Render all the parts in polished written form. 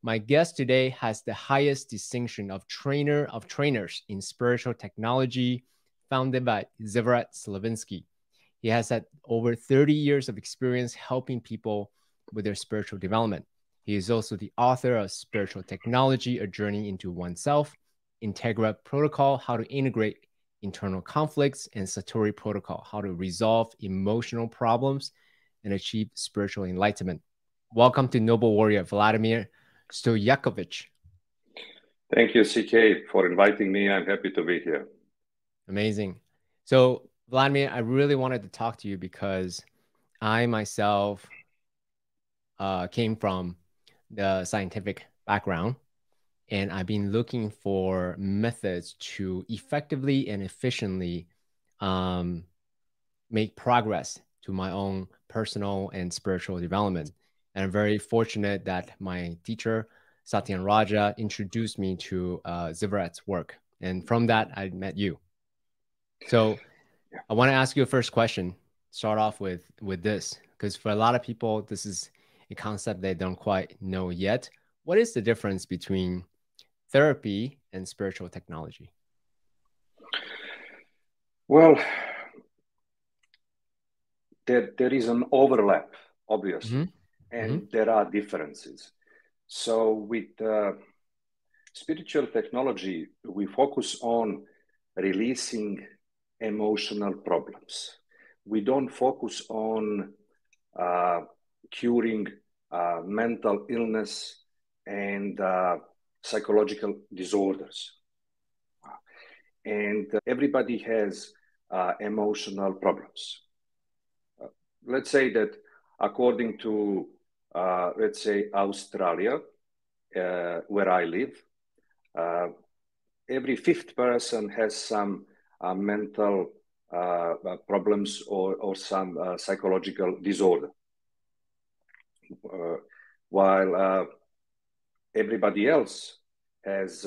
My guest today has the highest distinction of trainer of trainers in spiritual technology, founded by Zivorad Slavinski. He has had over 30 years of experience helping people with their spiritual development. He is also the author of Spiritual Technology, A Journey into Oneself, Untitled Protocol, How to Integrate Internal Conflicts, and Satori Protocol, How to Resolve Emotional Problems and Achieve Spiritual Enlightenment. Welcome to Noble Warrior Vladimir Stojakovic. Thank you, CK, for inviting me. I'm happy to be here. Amazing. So, Vladimir, I really wanted to talk to you because I myself came from the scientific background, and I've been looking for methods to effectively and efficiently make progress to my own personal and spiritual development. And I'm very fortunate that my teacher, Satyan Raja, introduced me to Zivorad's work. And from that, I met you. So I want to ask you a first question. Start off with this, because for a lot of people, this is a concept they don't quite know yet. What is the difference between therapy and spiritual technology? Well, there is an overlap, obviously, and there are differences. So with spiritual technology, we focus on releasing emotional problems. We don't focus on curing mental illness and psychological disorders. And everybody has emotional problems. Let's say that according to, let's say, Australia, where I live, every fifth person has some mental problems or some psychological disorder, while everybody else has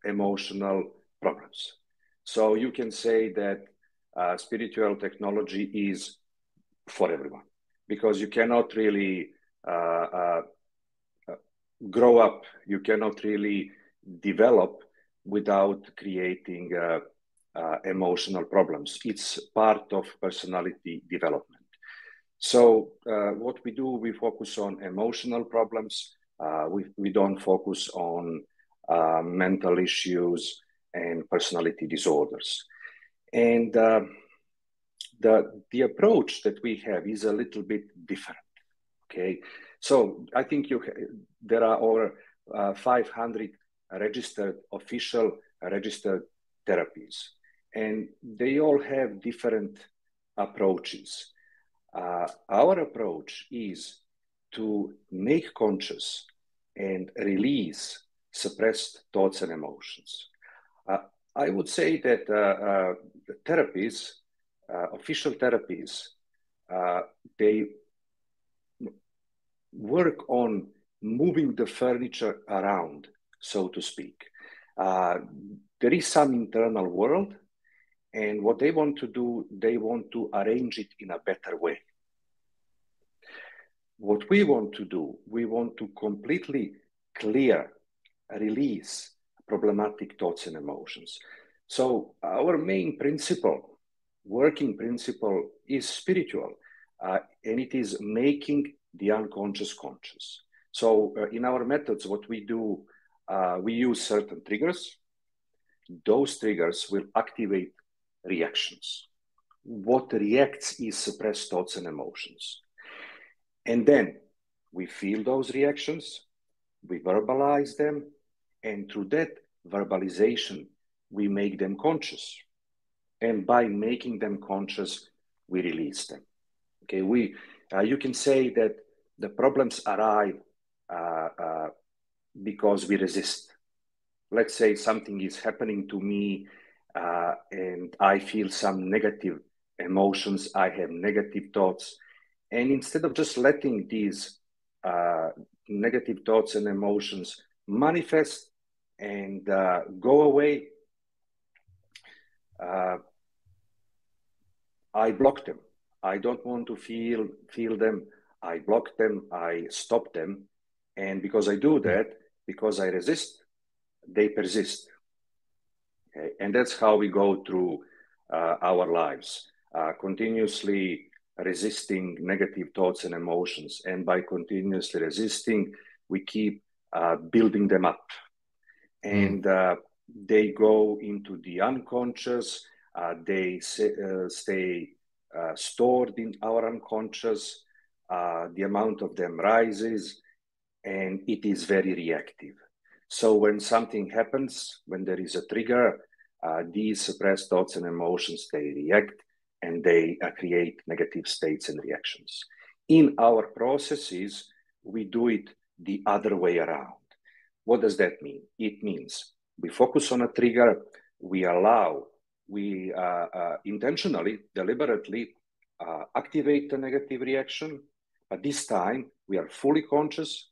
emotional problems. So you can say that spiritual technology is for everyone, because you cannot really grow up, you cannot really develop without creating emotional problems. It's part of personality development. So what we do, we focus on emotional problems. We don't focus on mental issues and personality disorders. And the approach that we have is a little bit different. Okay, so I think there are over 500 official registered therapies, and they all have different approaches. Our approach is to make conscious and release suppressed thoughts and emotions. I would say that the therapies, official therapies, they work on moving the furniture around, so to speak. There is some internal world, and what they want to do, they want to arrange it in a better way. What we want to do, we want to completely clear, release problematic thoughts and emotions. So our main principle, working principle, is spiritual, and it is making the unconscious conscious. So in our methods, what we do, we use certain triggers. Those triggers will activate reactions. What reacts is suppressed thoughts and emotions. And then we feel those reactions, we verbalize them, and through that verbalization, we make them conscious. And by making them conscious, we release them. Okay, you can say that the problems arrive because we resist. Let's say something is happening to me and I feel some negative emotions, I have negative thoughts. And instead of just letting these negative thoughts and emotions manifest and go away, I block them. I don't want to feel them. I block them. I stop them. And because I do that, because I resist, they persist. Okay? And that's how we go through our lives, continuously resisting negative thoughts and emotions. And by continuously resisting, we keep building them up. And they go into the unconscious, they stay stored in our unconscious, the amount of them rises, and it is very reactive. So when something happens, when there is a trigger, these suppressed thoughts and emotions, they react and they create negative states and reactions. In our processes, we do it the other way around. What does that mean? It means we focus on a trigger, we intentionally, deliberately activate the negative reaction, but this time we are fully conscious,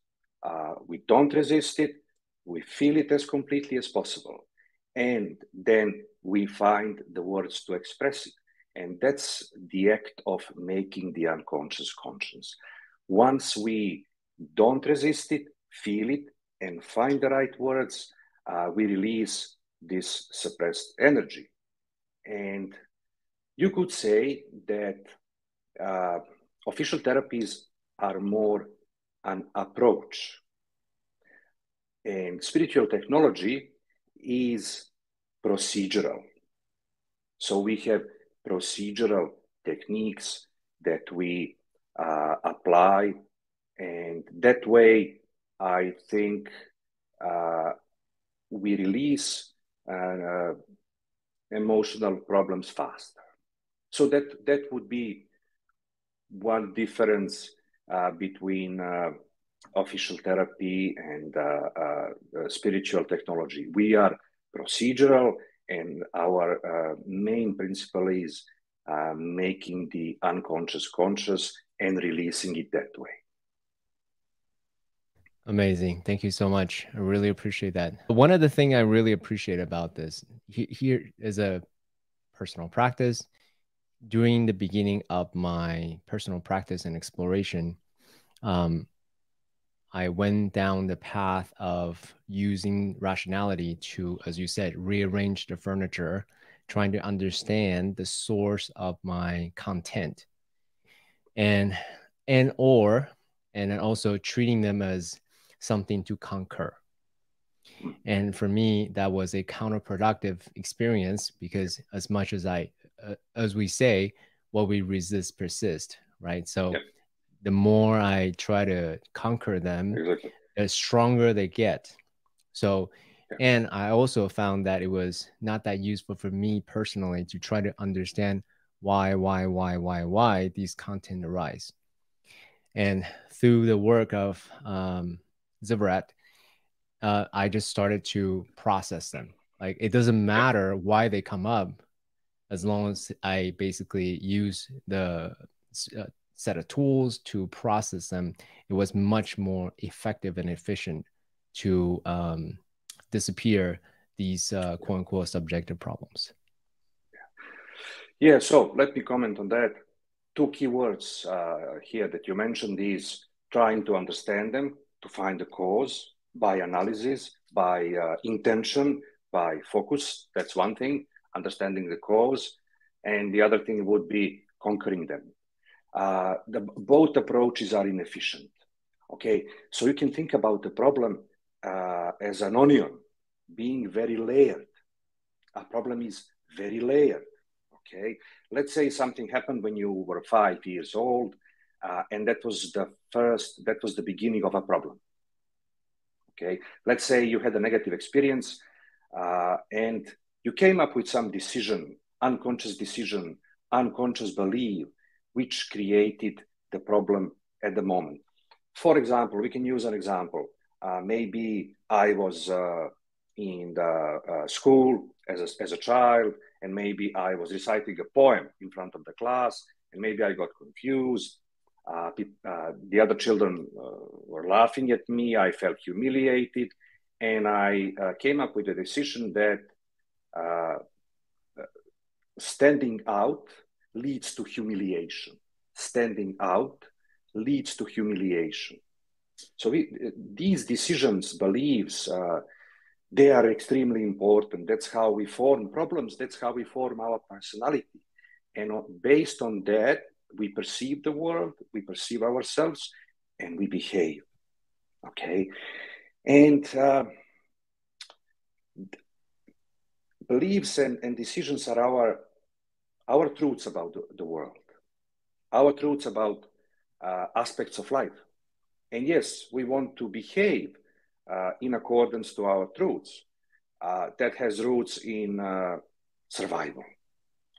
we don't resist it, we feel it as completely as possible. And then we find the words to express it. And that's the act of making the unconscious conscious. Once we don't resist it, feel it, and find the right words, we release this suppressed energy. And you could say that official therapies are more an approach. And spiritual technology is procedural. So we have procedural techniques that we apply, and that way I think we release emotional problems faster. So that would be one difference between official therapy and spiritual technology. We are procedural, and our main principle is making the unconscious conscious and releasing it that way. Amazing. Thank you so much. I really appreciate that. One of the things I really appreciate about this here is a personal practice. During the beginning of my personal practice and exploration, I went down the path of using rationality to, as you said, rearrange the furniture, trying to understand the source of my content, and also treating them as something to conquer. And for me, that was a counterproductive experience, because as much as as we say, what we resist persists, right? So the more I try to conquer them, the stronger they get. So, and I also found that it was not that useful for me personally to try to understand why these content arise. And through the work of Zivorad, I just started to process them. Like, it doesn't matter why they come up, as long as I basically use the set of tools to process them. It was much more effective and efficient to disappear these quote unquote subjective problems. Yeah, so let me comment on that. Two key words here that you mentioned is trying to understand them, to find the cause by analysis, by intention, by focus. That's one thing, understanding the cause. And the other thing would be conquering them. Both approaches are inefficient. Okay, so you can think about the problem as an onion being very layered. A problem is very layered. Okay, let's say something happened when you were 5 years old, and that was the beginning of a problem. Okay, let's say you had a negative experience, and you came up with some decision, unconscious belief, which created the problem at the moment. For example, we can use an example. Maybe I was in the school as a child, and maybe I was reciting a poem in front of the class, and maybe I got confused. The other children were laughing at me. I felt humiliated, and I came up with a decision that standing out leads to humiliation. Standing out leads to humiliation. So these decisions, beliefs, they are extremely important. That's how we form problems. That's how we form our personality. And based on that, we perceive the world, we perceive ourselves, and we behave. Okay? And beliefs and decisions are our truths about the world, our truths about aspects of life. And yes, we want to behave in accordance to our truths. That has roots in survival.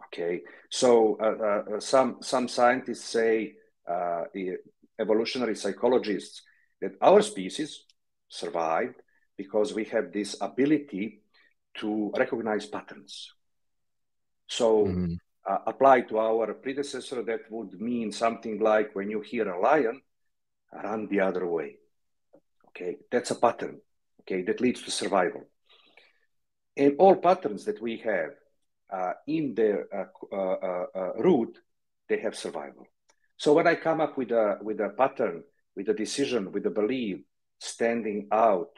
Okay, so some scientists say, evolutionary psychologists, that our species survived because we have this ability to recognize patterns. So applied to our predecessor, that would mean something like, when you hear a lion, run the other way. Okay, that's a pattern. Okay, that leads to survival. And all patterns that we have in their root, they have survival. So when I come up with a pattern, with a decision, with a belief, standing out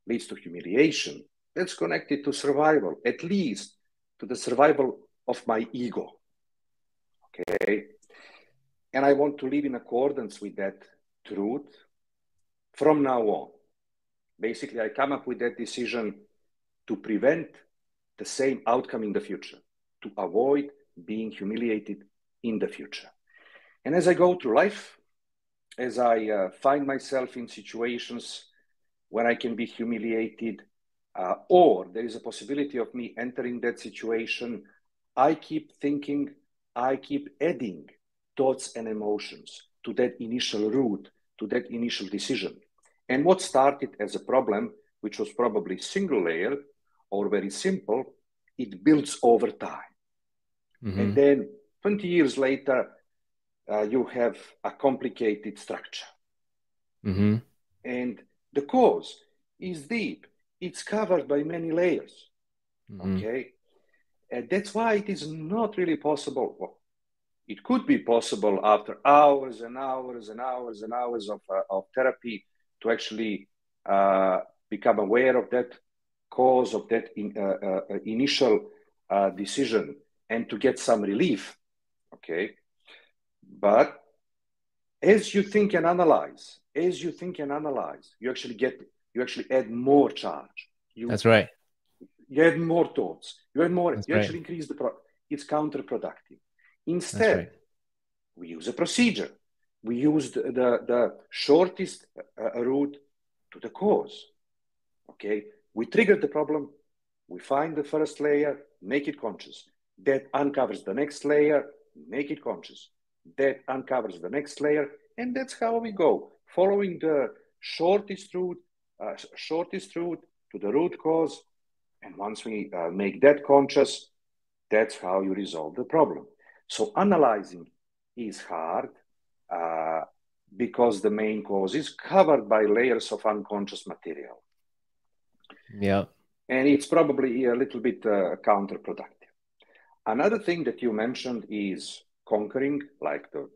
leads to humiliation, that's connected to survival, at least to the survival of my ego. Okay, and I want to live in accordance with that truth from now on. Basically, I come up with that decision to prevent the same outcome in the future, to avoid being humiliated in the future. And as I go through life, as I find myself in situations where I can be humiliated, or there is a possibility of me entering that situation, I keep thinking, I keep adding thoughts and emotions to that initial root, to that initial decision. And what started as a problem, which was probably single layered or very simple, it builds over time. And then 20 years later, you have a complicated structure. And the cause is deep. It's covered by many layers. Okay? And that's why it is not really possible. Well, it could be possible after hours and hours and hours and hours of therapy to actually become aware of that cause, of that initial decision, and to get some relief. Okay? But as you think and analyze, you actually add more charge. That's right. You add more thoughts. You add more. That's you right. actually increase it's counterproductive. Instead, we use a procedure. We use the shortest route to the cause. Okay, we trigger the problem. We find the first layer, make it conscious. That uncovers the next layer, make it conscious. That uncovers the next layer, and that's how we go, following the shortest route to the root cause. And once we make that conscious, that's how you resolve the problem. So analyzing is hard because the main cause is covered by layers of unconscious material. Yeah. And it's probably a little bit counterproductive. Another thing that you mentioned is conquering, like the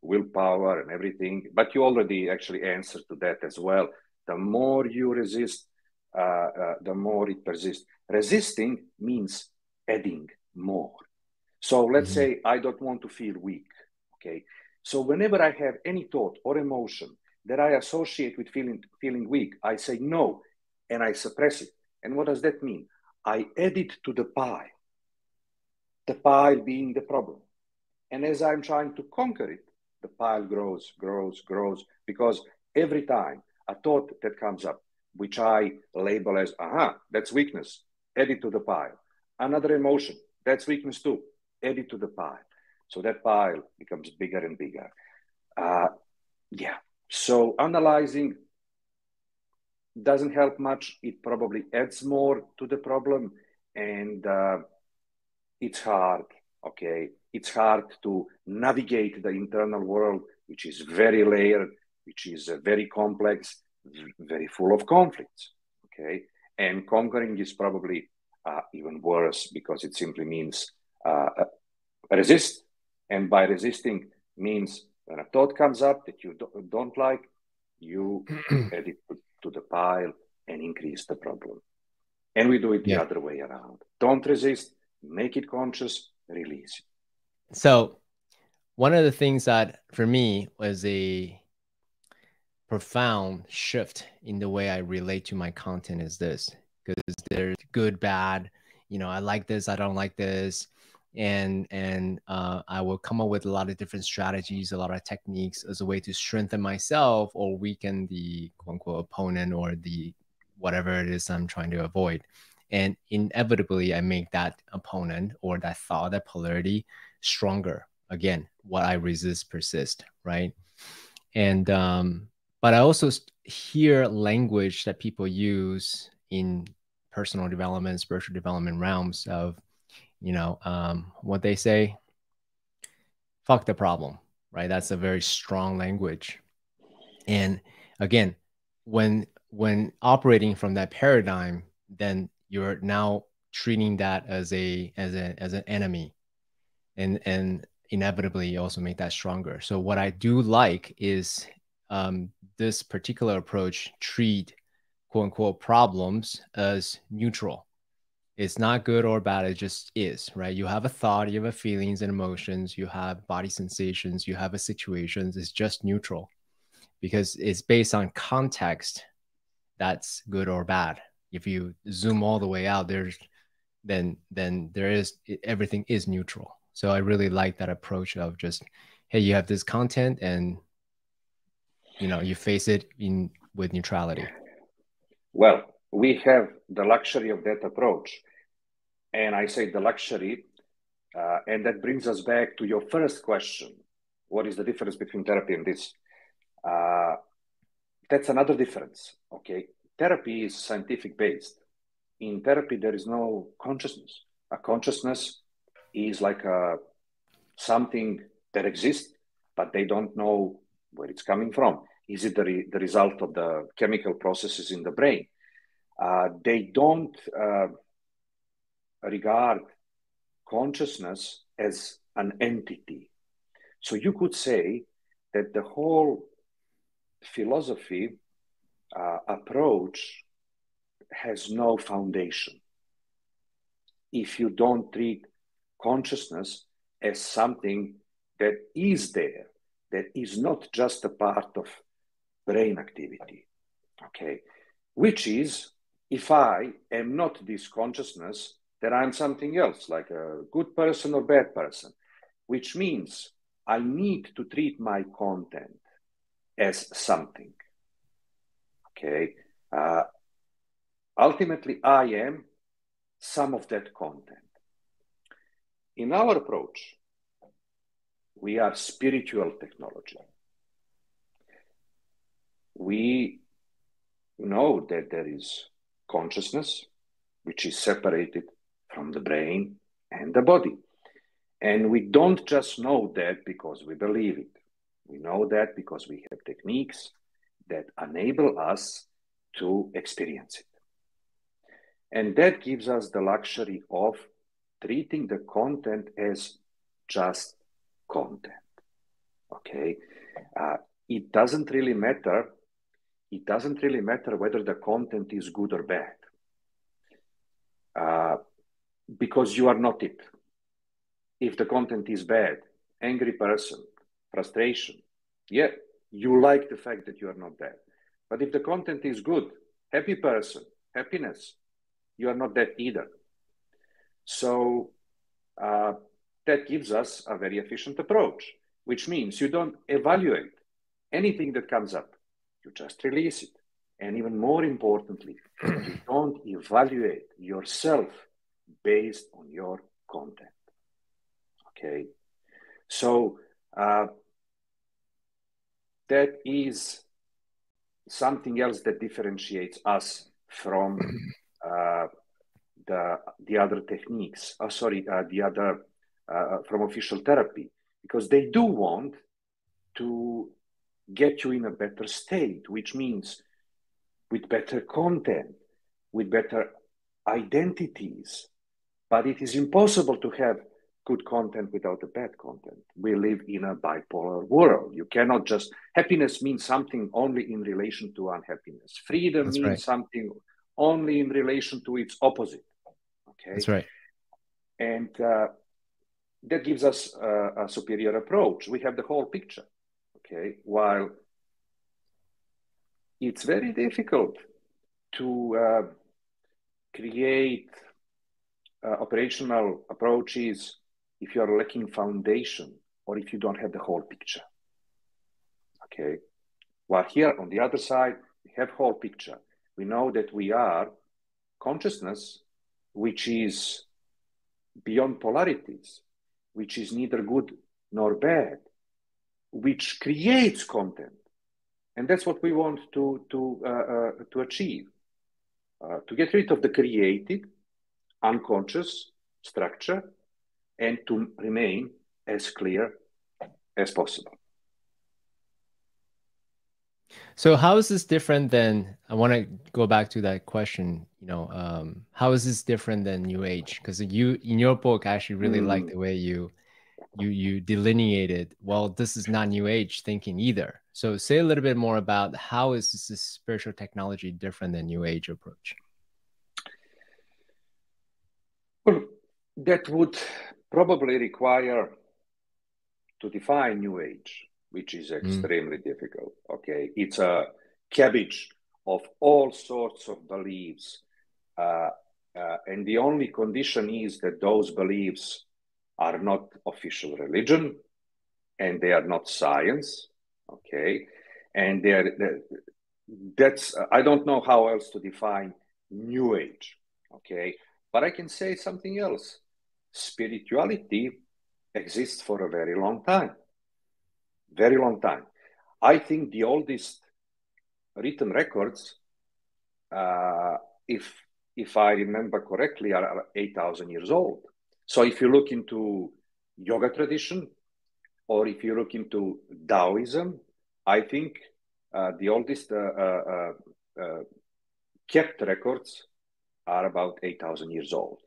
willpower and everything, but you already actually answered to that as well. The more you resist, the more it persists. Resisting means adding more. So let's say I don't want to feel weak. Okay. So whenever I have any thought or emotion that I associate with feeling weak, I say no, and I suppress it. And what does that mean? I add it to the pile being the problem. And as I'm trying to conquer it, the pile grows, because every time a thought that comes up, which I label as, that's weakness, add it to the pile. Another emotion, that's weakness too, add it to the pile. So that pile becomes bigger and bigger. So analyzing doesn't help much. It probably adds more to the problem. And it's hard, okay? It's hard to navigate the internal world, which is very layered, which is very complex, very full of conflicts, okay? And conquering is probably even worse, because it simply means resist. And by resisting means when a thought comes up that you don't like, you add it to the pile and increase the problem. And we do it the other way around. Don't resist, make it conscious, release it. So one of the things that for me was a profound shift in the way I relate to my content is this, because there's good, bad, I like this, I don't like this. And I will come up with a lot of different strategies, a lot of techniques as a way to strengthen myself or weaken the quote unquote opponent or the whatever it is I'm trying to avoid. And inevitably, I make that opponent or that thought, that polarity stronger. Again, what I resist persists, right? And but I also hear language that people use in personal development, spiritual development realms of, what they say, fuck the problem, right? That's a very strong language. And again, when operating from that paradigm, then you're now treating that as an enemy, and inevitably you also make that stronger. So what I do like is this particular approach treat quote unquote problems as neutral. It's not good or bad. It just is, right? You have a thought, you have feelings and emotions, you have body sensations, you have a situation. It's just neutral because it's based on context. That's good or bad. If you zoom all the way out, then there is, everything is neutral. So I really like that approach of just, hey, you have this content and you face it with neutrality. Well, we have the luxury of that approach. And I say the luxury, and that brings us back to your first question. What is the difference between therapy and this? That's another difference, okay? Therapy is scientific based. In therapy, there is no consciousness. A consciousness is like something that exists, but they don't know where it's coming from. Is it the result of the chemical processes in the brain? They don't regard consciousness as an entity. So you could say that the whole philosophy approach has no foundation if you don't treat consciousness as something that is there, that is not just a part of brain activity, okay? Which is, if I am not this consciousness, then I'm something else, like a good person or bad person, which means I need to treat my content as something, okay? Ultimately, I am some of that content. In our approach, we are spiritual technology. We know that there is consciousness, which is separated from the brain and the body. And we don't just know that because we believe it. We know that because we have techniques that enable us to experience it. And that gives us the luxury of treating the content as just content, okay? It doesn't really matter. It doesn't really matter whether the content is good or bad, because you are not it. If the content is bad, angry person, frustration, yeah, you like the fact that you are not that. But if the content is good, happy person, happiness, you are not that either. So that gives us a very efficient approach, which means you don't evaluate anything that comes up. You just release it. And even more importantly, you don't evaluate yourself based on your content. Okay? So that is something else that differentiates us from the other techniques, from official therapy, because they do want to get you in a better state, which means with better content, with better identities. But it is impossible to have good content without the bad content. We live in a bipolar world. You cannot just, happiness means something only in relation to unhappiness. Freedom That's means right. something only in relation to its opposite. Okay. That's right. And that gives us a superior approach. We have the whole picture. Okay. While it's very difficult to create operational approaches if you are lacking foundation or if you don't have the whole picture. Okay. While here on the other side, we have whole picture. We know that we are consciousness, which is beyond polarities, which is neither good nor bad, which creates content. And that's what we want to achieve. To get rid of the created, unconscious structure and to remain as clear as possible. So how is this different than, I want to go back to that question, how is this different than New Age? Because you, in your book, I actually really like the way you delineated, well, this is not New Age thinking either. So say a little bit more about how is this spiritual technology different than New Age approach? Well, that would probably require to define New Age, which is extremely difficult. Okay, it's a cabbage of all sorts of beliefs, and the only condition is that those beliefs are not official religion, and they are not science. Okay, and that's I don't know how else to define New Age. Okay, but I can say something else. Spirituality exists for a very long time. Very long time. I think the oldest written records, if I remember correctly, are 8,000 years old. So if you look into yoga tradition, or if you look into Taoism, I think the oldest kept records are about 8,000 years old.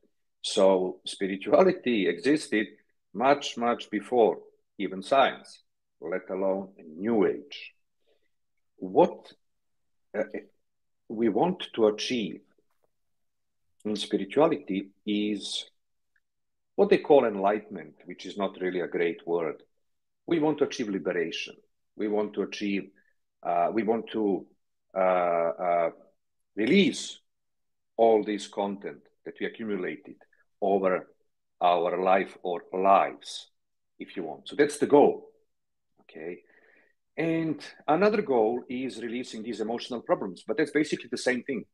So spirituality existed much, much before even science, let alone New Age. What we want to achieve in spirituality is what they call enlightenment, which is not really a great word. We want to achieve liberation. We want to achieve, we want to release all this content that we accumulated over our life or lives, if you want. So that's the goal. Okay. And another goal is releasing these emotional problems, but that's basically the same thing.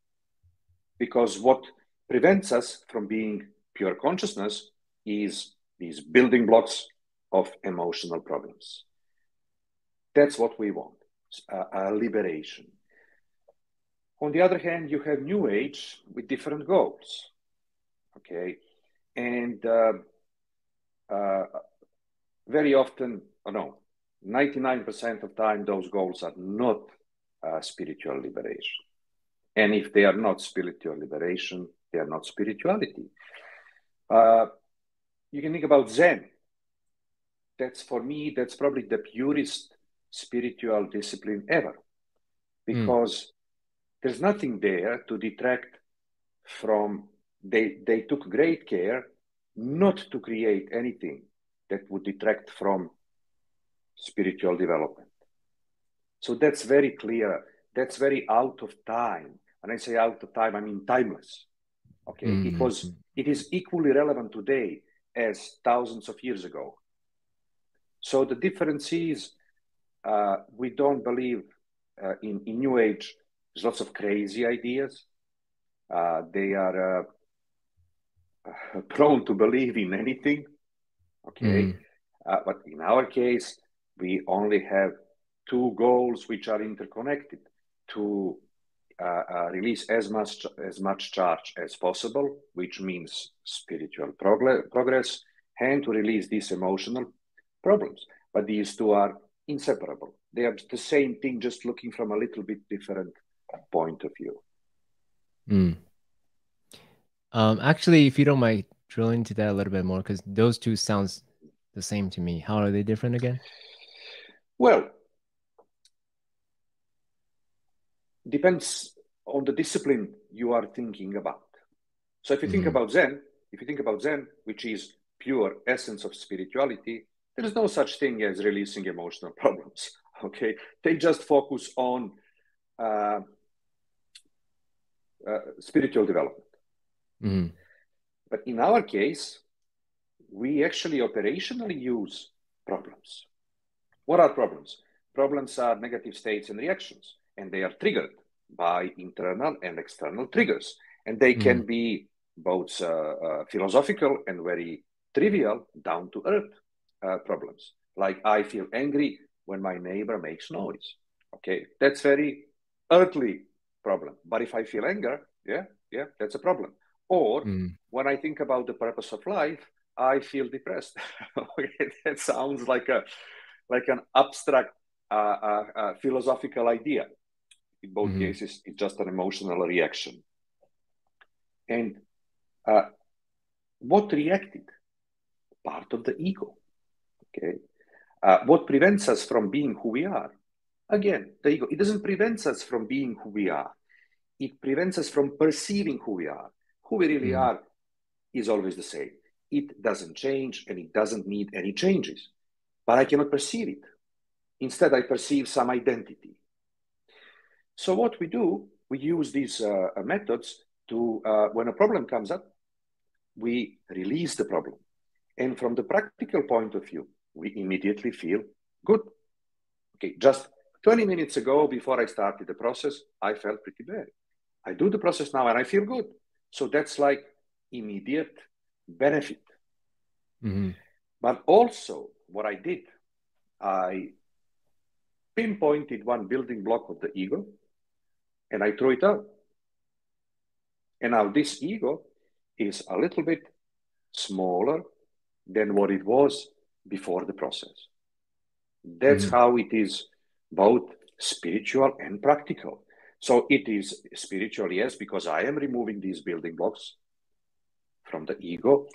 Because what prevents us from being pure consciousness is these building blocks of emotional problems. That's what we want, a liberation. On the other hand, you have New Age with different goals. Okay. And very often, 99% of time, those goals are not spiritual liberation. And if they are not spiritual liberation, they are not spirituality. You can think about Zen. That's, for me, that's probably the purest spiritual discipline ever. Because there's nothing there to detract from, they took great care not to create anything that would detract from spiritual development. So that's very clear. That's very out of time. And I say out of time, I mean timeless. Okay, it is equally relevant today as thousands of years ago. So the difference is we don't believe in New Age. There's lots of crazy ideas. They are prone to believe in anything. Okay, but in our case, we only have two goals which are interconnected: to release as much charge as possible, which means spiritual progress, and to release these emotional problems. But these two are inseparable. They are the same thing, just looking from a little bit different point of view. Actually, if you don't mind drill into that a little bit more? Because those two sounds the same to me. How are they different again? Well, depends on the discipline you are thinking about. So if you think about Zen, which is pure essence of spirituality, there is no such thing as releasing emotional problems. Okay, they just focus on spiritual development. But in our case, we actually operationally use problems. What are problems? Problems are negative states and reactions, and they are triggered by internal and external triggers. And they can be both philosophical and very trivial, down to earth problems. Like I feel angry when my neighbor makes noise. Okay, that's very earthly problem. But if I feel anger, yeah, that's a problem. Or when I think about the purpose of life, I feel depressed. Okay, that sounds like an abstract philosophical idea. In both cases, it's just an emotional reaction. And what reacted? Part of the ego. Okay, what prevents us from being who we are? Again, the ego. It doesn't prevent us from being who we are. It prevents us from perceiving who we are. Who we really are is always the same. It doesn't change, and it doesn't need any changes. But I cannot perceive it. Instead, I perceive some identity. So what we do, we use these methods to, when a problem comes up, we release the problem. And from the practical point of view, we immediately feel good. Okay, just 20 minutes ago, before I started the process, I felt pretty bad. I do the process now and I feel good. So that's like immediate benefit. But also what I did, I pinpointed one building block of the ego and I threw it out. And now this ego is a little bit smaller than what it was before the process. That's how it is both spiritual and practical. So it is spiritual, yes, because I am removing these building blocks from the ego.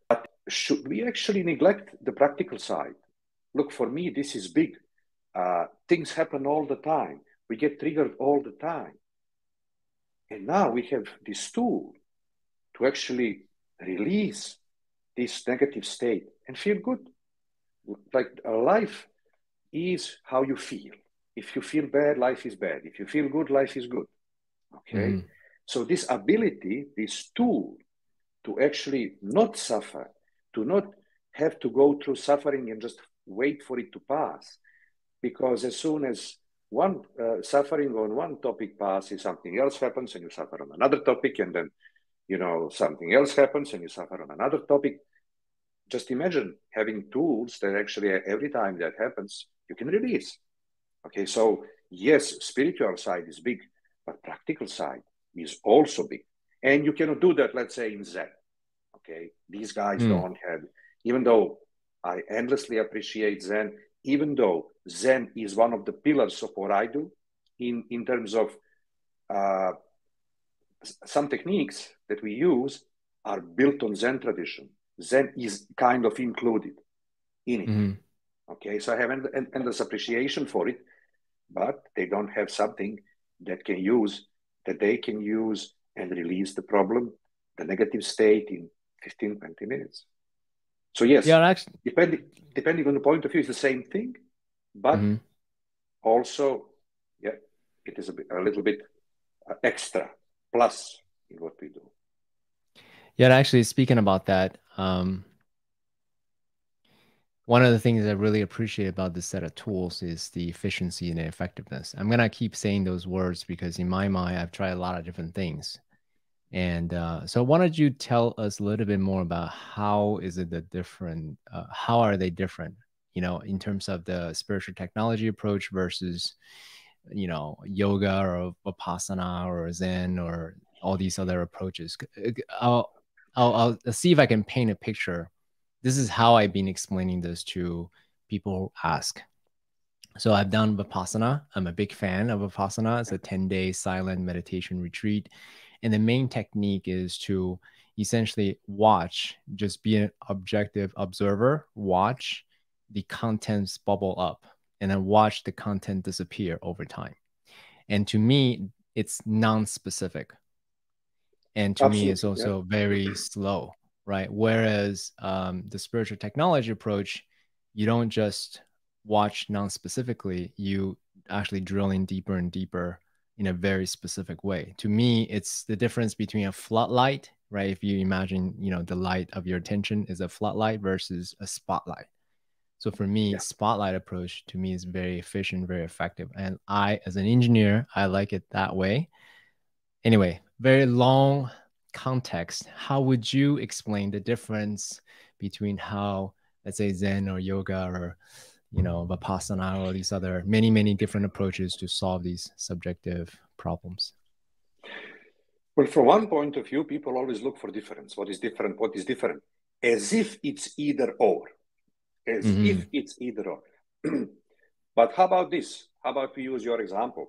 But should we actually neglect the practical side? Look, for me, this is big. Things happen all the time. We get triggered all the time. And now we have this tool to actually release this negative state and feel good. Like life is how you feel. If you feel bad, life is bad. If you feel good, life is good. Okay? So this ability, this tool to actually not suffer, to not have to go through suffering and just wait for it to pass. Because as soon as one suffering on one topic passes, something else happens and you suffer on another topic, and then, something else happens and you suffer on another topic. Just imagine having tools that actually every time that happens, you can release. Okay, so yes, spiritual side is big, but practical side is also big. And you cannot do that, let's say, in Zen. Okay, these guys don't have, even though I endlessly appreciate Zen, even though Zen is one of the pillars of what I do in terms of some techniques that we use are built on Zen tradition. Zen is kind of included in it. Okay, so I have endless appreciation for it, but they don't have something that they can use and release the problem, the negative state, in 15, 20 minutes. So yes, actually, depending on the point of view, it's the same thing, but also, it is a little bit extra plus in what we do. Yeah, actually, speaking about that, one of the things I really appreciate about this set of tools is the efficiency and the effectiveness. I'm going to keep saying those words because in my mind, I've tried a lot of different things. And so why don't you tell us a little bit more about how is it how are they different, in terms of the spiritual technology approach versus, yoga or Vipassanna or Zen or all these other approaches. I'll see if I can paint a picture. This is how I've been explaining this to people who ask. So I've done Vipassanna. I'm a big fan of Vipassanna. It's a 10-day silent meditation retreat. And the main technique is to essentially watch, just be an objective observer, watch the contents bubble up, and then watch the content disappear over time. And to me, it's non-specific. And to me, it's also very slow, right? Whereas the spiritual technology approach, you don't just watch non-specifically, you actually drill in deeper and deeper in a very specific way. To me, it's the difference between a floodlight, right? If you imagine, you know, the light of your attention is a floodlight versus a spotlight. So for me, spotlight approach to me is very efficient, very effective. And I, as an engineer, I like it that way. Anyway, very long context. How would you explain the difference between how, let's say, Zen or yoga or, you know, Vipassanna or these other many different approaches to solve these subjective problems? Well, from one point of view, people always look for difference. What is different? What is different? As if it's either or. As if it's either or. But how about this? How about we use your example?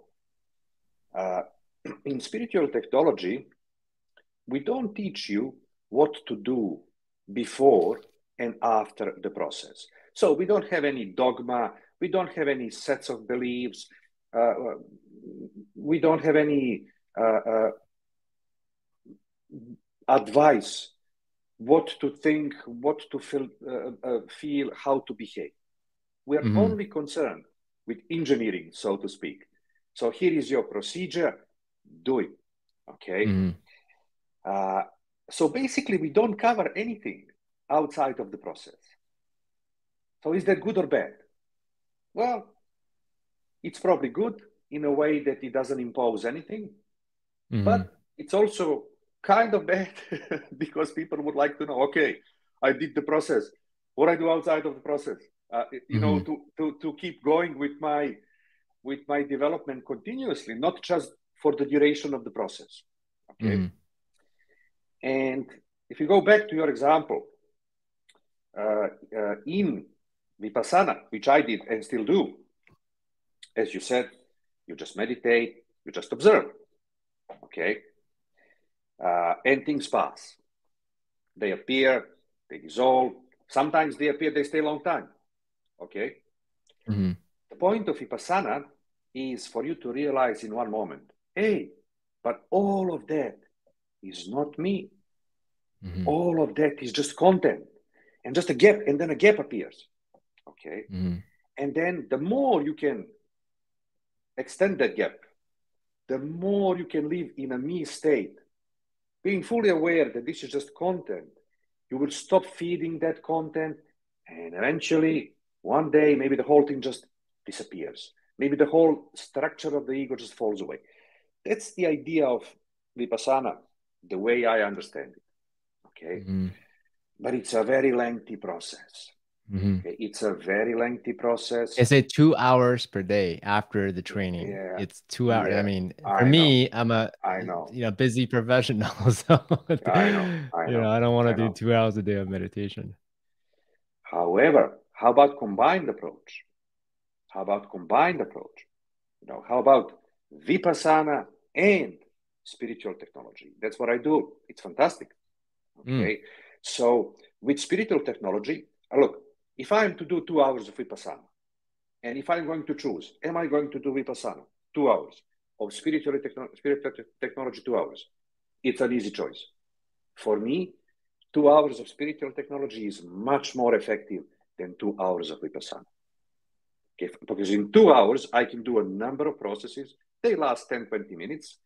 In spiritual technology, we don't teach you what to do before and after the process. So we don't have any dogma. We don't have any sets of beliefs. We don't have any advice, what to think, what to feel, how to behave. We are only concerned with engineering, so to speak. So here is your procedure, do it, okay? So basically, we don't cover anything outside of the process. So is that good or bad? Well, it's probably good in a way that it doesn't impose anything, but it's also kind of bad because people would like to know, okay, I did the process. What I do outside of the process? You know, to keep going with my development continuously, not just for the duration of the process. Okay. And if you go back to your example, in Vipassanna, which I did and still do, as you said, you just meditate, you just observe. Okay. And things pass. They appear, they dissolve. Sometimes they appear, they stay a long time. Okay. The point of Vipassanna is for you to realize in one moment, hey, but all of that is not me. All of that is just content and just a gap, and then a gap appears. Okay. And then the more you can extend that gap, the more you can live in a me state, being fully aware that this is just content. You will stop feeding that content, and eventually, one day, maybe the whole thing just disappears. Maybe the whole structure of the ego just falls away. That's the idea of Vipassanna, the way I understand it. Okay. But it's a very lengthy process. Okay? It's a very lengthy process. Is it 2 hours per day after the training? Yeah. It's 2 hours. Yeah. I mean, for me, I'm a busy professional, so I know. I don't want to do 2 hours a day of meditation. However, how about combined approach? How about combined approach? You know, how about Vipassanna and spiritual technology? That's what I do. It's fantastic. Okay. So with spiritual technology, look, if I'm to do 2 hours of Vipassanna, and if I'm going to choose, am I going to do Vipassanna 2 hours, of spiritual technology 2 hours? It's an easy choice. For me, 2 hours of spiritual technology is much more effective than 2 hours of Vipassanna. Okay, because in 2 hours, I can do a number of processes. They last 10, 20 minutes.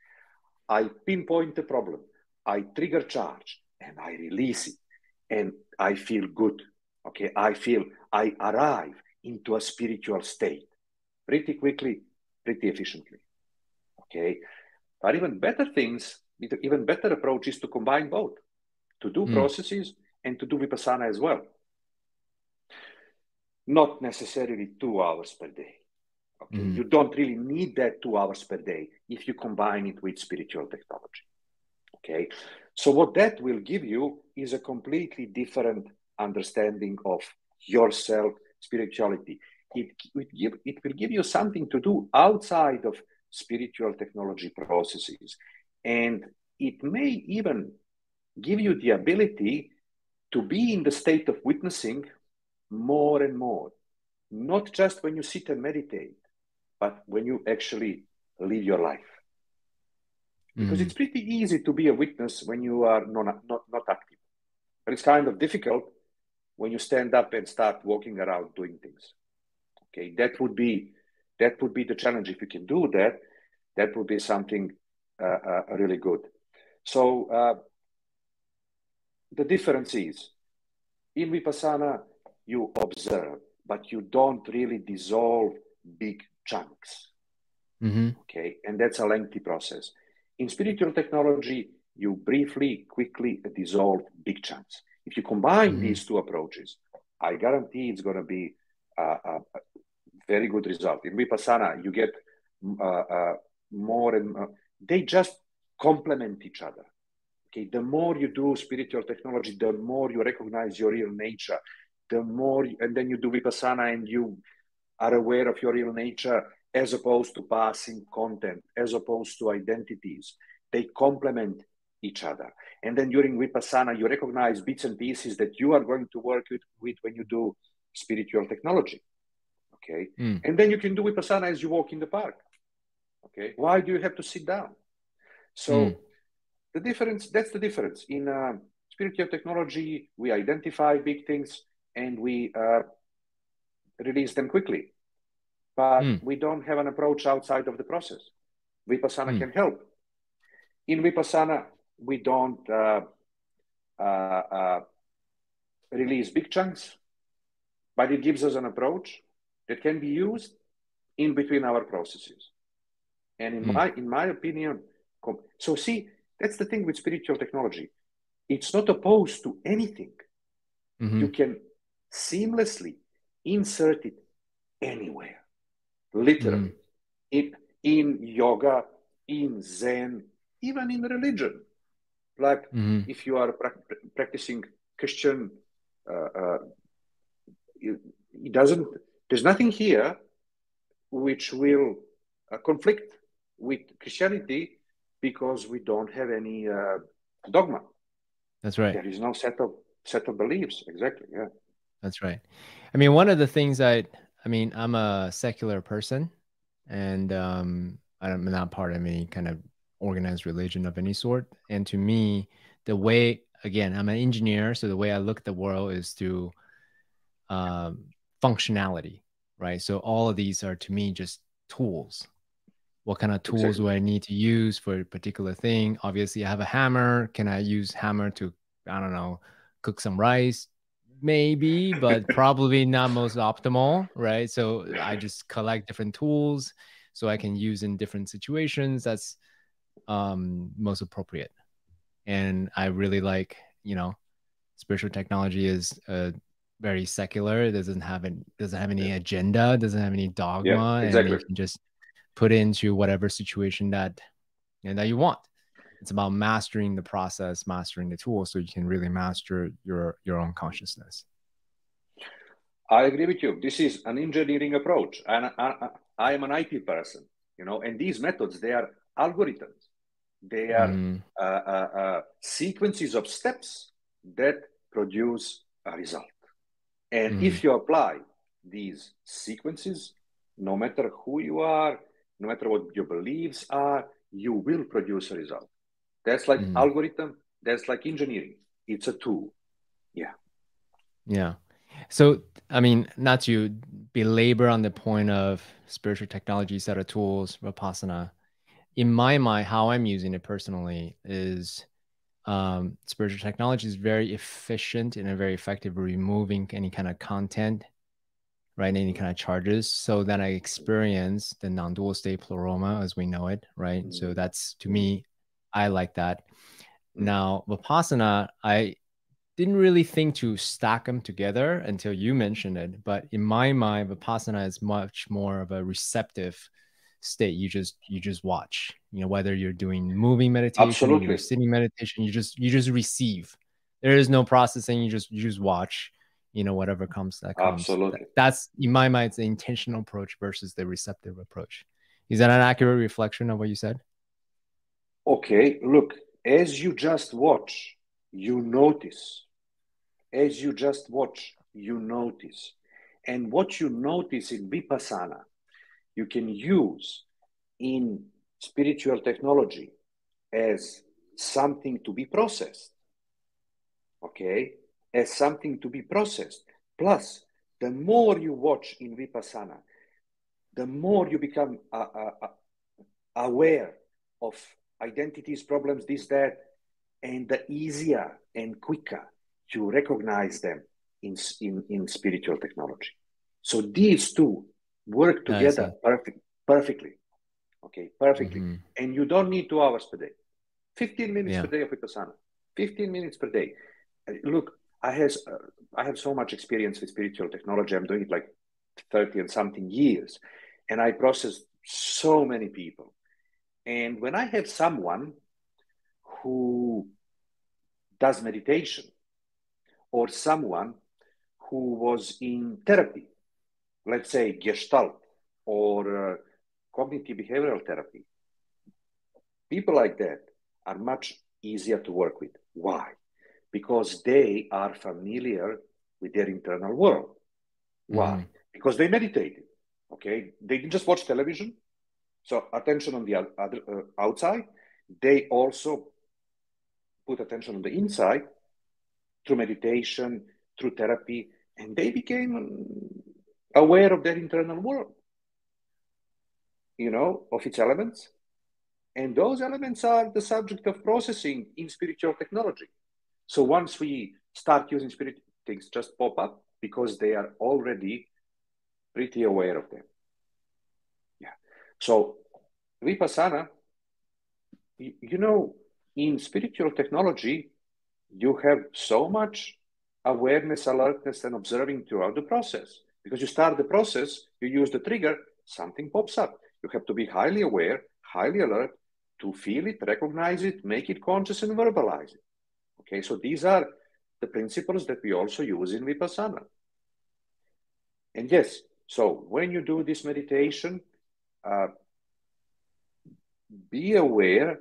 I pinpoint the problem. I trigger charge and I release it. And I feel good. Okay, I arrive into a spiritual state pretty quickly, pretty efficiently. Okay, but even better approach is to combine both, to do processes and to do Vipassanna as well. Not necessarily 2 hours per day. Okay, you don't really need that 2 hours per day if you combine it with spiritual technology. Okay, so what that will give you is a completely different understanding of yourself, spirituality. It will give you something to do outside of spiritual technology processes. And it may even give you the ability to be in the state of witnessing more and more, not just when you sit and meditate, but when you actually live your life. Because it's pretty easy to be a witness when you are not active. But it's kind of difficult when you stand up and start walking around doing things. Okay, that would be the challenge. If you can do that, that would be something really good. So the difference is, in Vipasana, you observe, but you don't really dissolve big chunks. Okay, and that's a lengthy process. In spiritual technology, you briefly, quickly dissolve big chunks. If you combine these two approaches, I guarantee it's going to be a very good result. In Vipasana, you get more and more. They just complement each other. Okay, the more you do spiritual technology, the more you recognize your real nature, the more, and then you do Vipasana and you are aware of your real nature, as opposed to passing content, as opposed to identities. They complement each other. And then during Vipasana, you recognize bits and pieces that you are going to work with when you do spiritual technology. Okay. And then you can do Vipasana as you walk in the park. Okay. Why do you have to sit down? So the difference, that's the difference. In spiritual technology, we identify big things and we release them quickly. But we don't have an approach outside of the process. Vipasana can help. In Vipasana, we don't release big chunks, but it gives us an approach that can be used in between our processes. And in my opinion, so see, that's the thing with spiritual technology. It's not opposed to anything. You can seamlessly insert it anywhere. Literally, in yoga, in Zen, even in religion. Like if you are practicing Christian, it doesn't. There's nothing here which will conflict with Christianity because we don't have any dogma. That's right. There is no set of beliefs. Exactly. Yeah. That's right. I mean, one of the things I'm a secular person, and I'm not part of any kind of organized religion of any sort. And to me, the way, again, I'm an engineer, so the way I look at the world is through functionality, right? So all of these are, to me, just tools. What kind of tools do I need to use for a particular thing? Obviously, I have a hammer. Can I use hammer to, I don't know, cook some rice? Maybe, but probably not most optimal, right? So I just collect different tools so I can use in different situations. That's most appropriate. And I really like, spiritual technology is very secular. It doesn't have any agenda, doesn't have any dogma, and you can just put into whatever situation that you want. It's about mastering the process, mastering the tool, so you can really master your own consciousness. I agree with you. This is an engineering approach, and I am an IT person, and these methods, they are algorithms. They are sequences of steps that produce a result. And if you apply these sequences, no matter who you are, no matter what your beliefs are, you will produce a result. That's like algorithm. That's like engineering. It's a tool. Yeah. Yeah. So, I mean, not to belabor on the point of spiritual technology, set of tools, Vipassana. In my mind, how I'm using it personally is spiritual technology is very efficient and very effective at removing any kind of content, right? Any kind of charges, so that I experience the non-dual state pleroma as we know it, right? So that's, to me, I like that. Now, Vipassana, I didn't really think to stack them together until you mentioned it. But in my mind, Vipassana is much more of a receptive state. You just watch, whether you're doing moving meditation, you're sitting meditation, you just receive. There is no processing. You just watch, whatever comes, that comes. Absolutely. That's, in my mind, the intentional approach versus the receptive approach. Is that an accurate reflection of what you said? Okay, look, as you just watch, you notice. As you just watch, you notice. And what you notice in Vipassanna, you can use in spiritual technology as something to be processed. Okay? As something to be processed. Plus, the more you watch in Vipassanna, the more you become aware of identities, problems, this, that, and the easier and quicker you recognize them in spiritual technology. So these two work together perfectly. Okay, perfectly. Mm-hmm. And you don't need 2 hours per day. 15 minutes per day of Vipassanna. 15 minutes per day. Look, I have so much experience with spiritual technology. I'm doing it like 30 and something years. And I process so many people. And when I have someone who does meditation, or someone who was in therapy, let's say Gestalt or cognitive behavioral therapy, people like that are much easier to work with. Why? Because they are familiar with their internal world. Why? Mm-hmm. Because they meditated. Okay, they didn't just watch television. So attention on the outside. They also put attention on the inside through meditation, through therapy, and they became aware of their internal world, of its elements. And those elements are the subject of processing in spiritual technology. So once we start using spirit, things just pop up because they are already pretty aware of them. Yeah. So Vipassanna, in spiritual technology, you have so much awareness, alertness, and observing throughout the process. Because you start the process, you use the trigger, something pops up. You have to be highly aware, highly alert to feel it, recognize it, make it conscious, and verbalize it. Okay, so these are the principles that we also use in Vipassanna. And yes, so when you do this meditation, be aware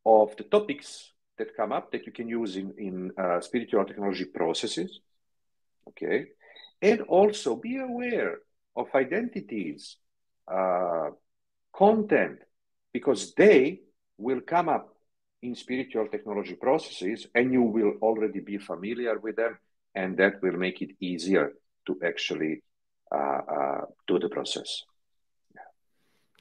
of the topics that come up that you can use in spiritual technology processes, okay? And also be aware of identities, content, because they will come up in spiritual technology processes and you will already be familiar with them, and that will make it easier to actually do the process.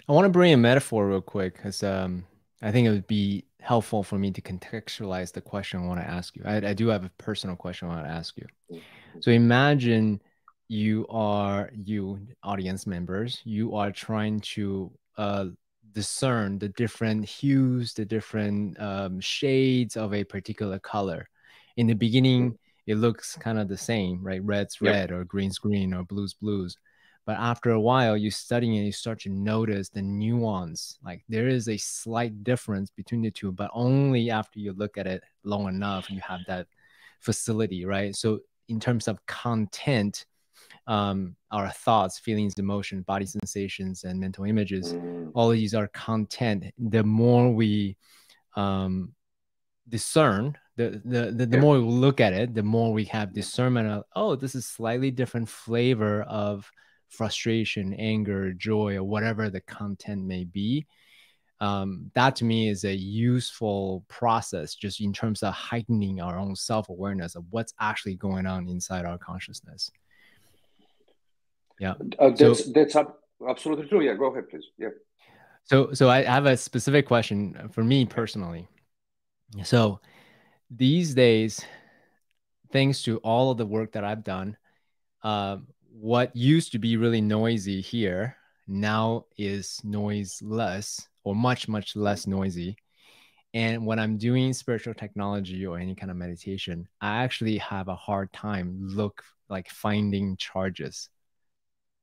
I want to bring a metaphor real quick because I think it would be helpful for me to contextualize the question I want to ask you. I do have a personal question I want to ask you. So imagine you audience members, you are trying to discern the different hues, the different shades of a particular color. In the beginning, it looks kind of the same, right? Red's red, or green's green, or blue's blues. But after a while, you studying it, you start to notice the nuance. Like there is a slight difference between the two, but only after you look at it long enough, you have that facility, right? So in terms of content, our thoughts, feelings, emotion, body sensations, and mental images, all of these are content. The more we discern, the more we look at it, the more we have discernment of, oh, this is slightly different flavor of frustration, anger, joy, or whatever the content may be. That to me is a useful process just in terms of heightening our own self-awareness of what's actually going on inside our consciousness. Yeah. That's absolutely true. Yeah, go ahead, please. Yeah. So I have a specific question for me personally. So these days, thanks to all of the work that I've done, what used to be really noisy here now is noiseless, or much, much less noisy. And when I'm doing spiritual technology or any kind of meditation, I actually have a hard time finding charges.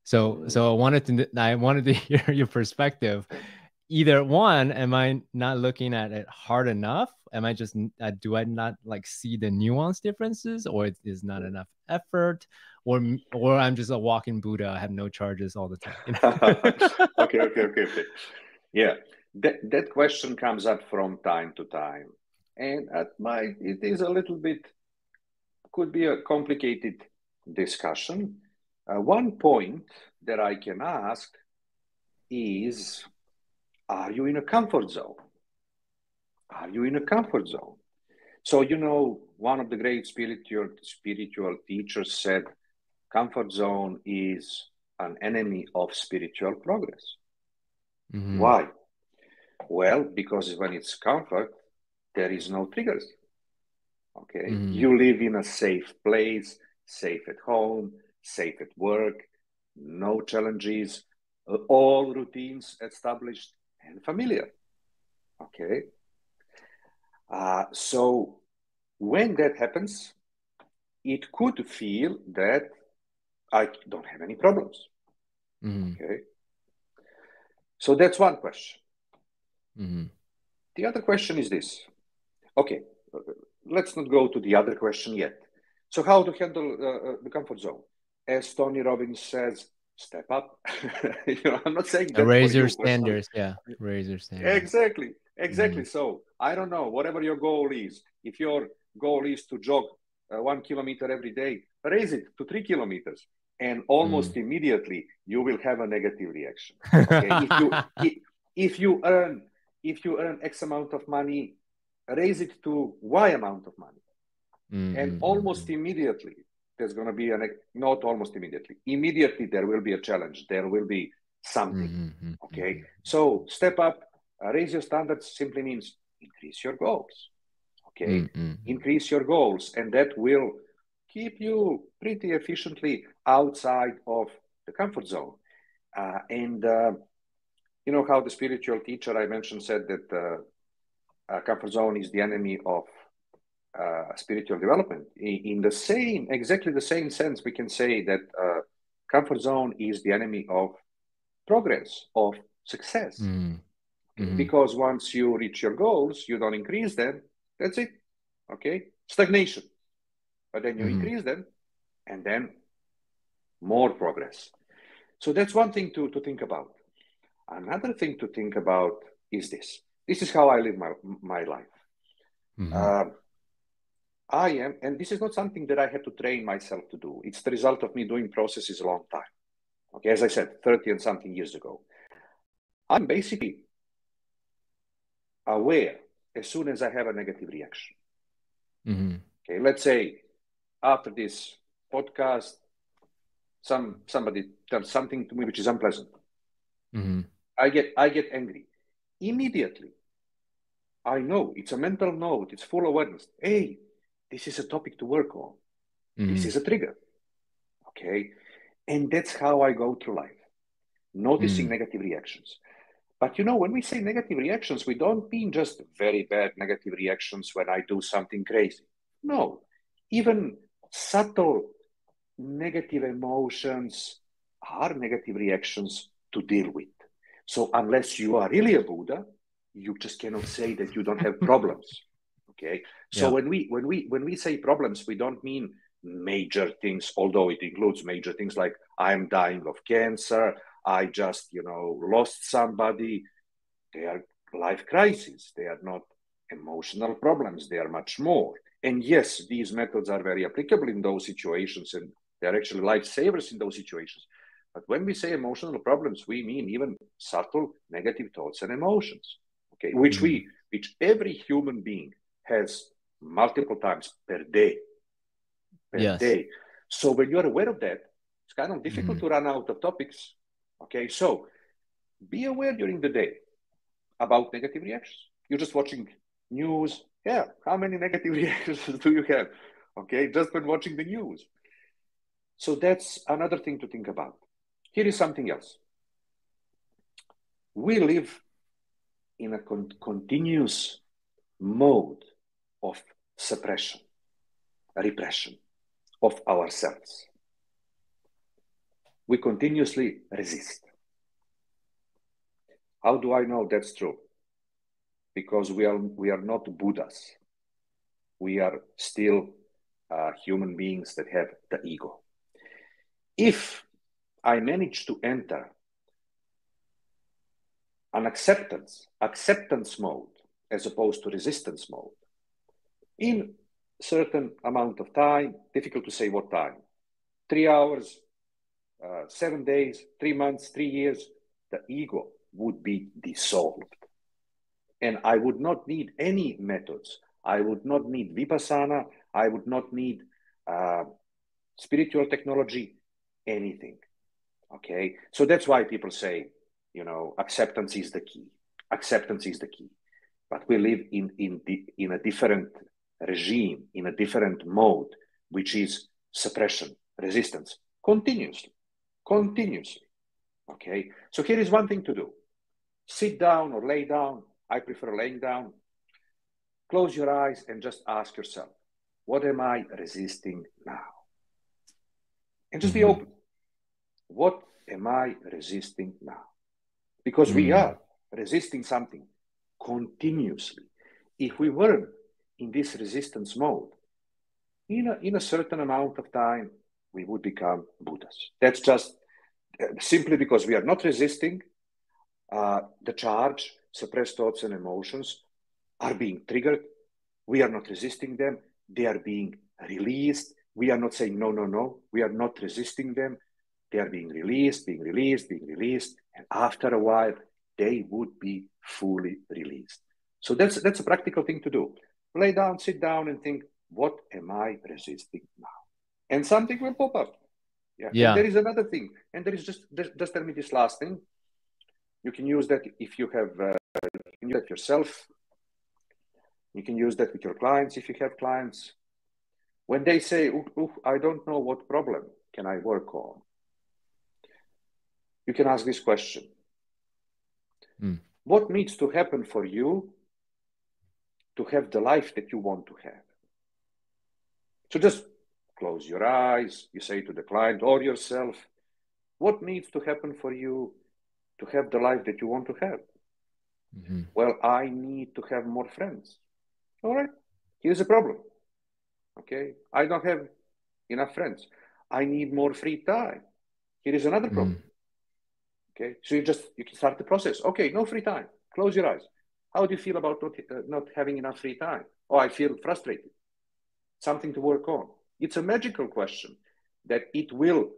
So I wanted to hear your perspective. Either one, am I not looking at it hard enough? Am I just do I not see the nuance differences, or it is not enough effort, or I'm just a walking Buddha? I have no charges all the time. Okay. Yeah, that question comes up from time to time. And it is a little bit, could be a complicated discussion. One point that I can ask is, are you in a comfort zone? Are you in a comfort zone? So, one of the great spiritual teachers said, comfort zone is an enemy of spiritual progress. Mm-hmm. Why? Well, because when it's comfort, there is no triggers. Okay. Mm-hmm. You live in a safe place, safe at home, safe at work, no challenges, all routines established and familiar. Okay. So when that happens, it could feel that I don't have any problems. Mm-hmm. Okay. So that's one question. Mm-hmm. The other question is this. Okay, let's not go to the other question yet. So how to handle the comfort zone? As Tony Robbins says, step up. I'm not saying that Raise for your you personally. standards. Yeah, raise your standards. Exactly. Mm-hmm. So I don't know, whatever your goal is, if your goal is to jog 1 kilometer every day, raise it to 3 kilometers. And almost immediately you will have a negative reaction. Okay. if you earn X amount of money, raise it to Y amount of money. And almost immediately there's going to be not almost immediately there will be a challenge. There will be something. Okay. So step up, raise your standards simply means increase your goals. Okay. Increase your goals, and that will keep you pretty efficiently outside of the comfort zone. And you know how the spiritual teacher I mentioned said that comfort zone is the enemy of spiritual development. In exactly the same sense, we can say that comfort zone is the enemy of progress, of success. Because once you reach your goals, you don't increase them. That's it. Okay, stagnation. But then you increase them, and then more progress. So that's one thing to think about. Another thing to think about is this. This is how I live my life. I am, and this is not something that I had to train myself to do. It's the result of me doing processes a long time. Okay, as I said, 30 and something years ago. I'm basically aware as soon as I have a negative reaction. Okay, let's say after this podcast, somebody does something to me which is unpleasant. I get angry. Immediately, I know it's a mental note, it's full awareness. Hey, this is a topic to work on. This is a trigger. Okay. And that's how I go through life, noticing negative reactions. But when we say negative reactions, we don't mean just very bad negative reactions when I do something crazy. No, even subtle negative emotions are negative reactions to deal with. So unless you are really a Buddha, you just cannot say that you don't have problems. Okay. So when we say problems, we don't mean major things, although it includes major things like I'm dying of cancer, I just, lost somebody. They are life crises. They are not emotional problems. They are much more. And yes, these methods are very applicable in those situations, and they're actually lifesavers in those situations. But when we say emotional problems, we mean even subtle negative thoughts and emotions, okay, which every human being has multiple times per day. So when you're aware of that, it's kind of difficult to run out of topics. Okay, so be aware during the day about negative reactions. You're just watching news. Yeah, how many negative reactions do you have? Okay, just when watching the news. So that's another thing to think about. Here is something else. We live in a continuous mode of suppression, repression of ourselves. We continuously resist. How do I know that's true? Because we are not Buddhas. We are still human beings that have the ego. If I manage to enter an acceptance mode as opposed to resistance mode, in certain amount of time, difficult to say what time, 3 hours, 7 days, 3 months, 3 years, the ego would be dissolved. And I would not need any methods. I would not need Vipassanna. I would not need spiritual technology, anything. Okay? So that's why people say, you know, acceptance is the key. Acceptance is the key. But we live in a different regime, in a different mode, which is suppression, resistance, continuously. Okay? So here is one thing to do. Sit down or lay down. I prefer laying down. Close your eyes and just ask yourself, what am I resisting now? And just be open. What am I resisting now? Because we are resisting something continuously. If we weren't in this resistance mode, in a certain amount of time, we would become Buddhas. That's just simply because we are not resisting the charge, suppressed thoughts and emotions are being triggered. We are not resisting them. They are being released. We are not saying, no, no, no. We are not resisting them. They are being released, being released, being released. And after a while, they would be fully released. So that's a practical thing to do. Lay down, sit down and think, what am I resisting now? And something will pop up. Yeah. And there is another thing. And there is just tell me this last thing. You can use that if you have, you can use that yourself. You can use that with your clients if you have clients. When they say, I don't know what problem can I work on, you can ask this question. What needs to happen for you to have the life that you want to have? So just close your eyes. You say to the client or yourself, what needs to happen for you to have the life that you want to have? Well, I need to have more friends. All right, here's a problem. Okay, I don't have enough friends. I need more free time. Here is another problem. Okay, so you can start the process. Okay, no free time. Close your eyes. How do you feel about not having enough free time? Oh, I feel frustrated. Something to work on. It's a magical question that it will,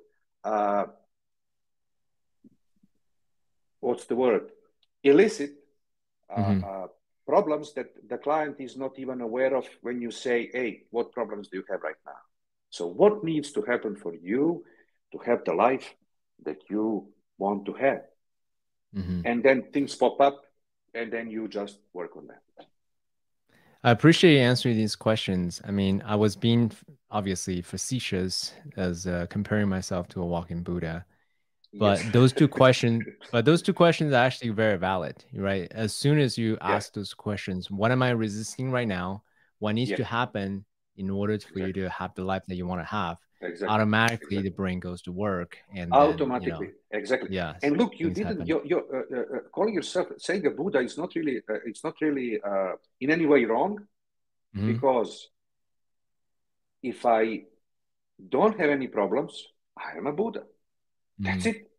what's the word? Elicit problems that the client is not even aware of when you say, hey, what problems do you have right now? So what needs to happen for you to have the life that you want to have? And then things pop up and then you just work on that. I appreciate you answering these questions. I mean, I was being obviously facetious as comparing myself to a walking Buddha. But those two questions, are actually very valid, right? As soon as you ask those questions, what am I resisting right now? What needs to happen in order for you to have the life that you want to have? Automatically, the brain goes to work, and automatically, then, Yeah. And look, you didn't. You're calling yourself saying a Buddha is not really. It's not really in any way wrong, because if I don't have any problems, I am a Buddha. That's it.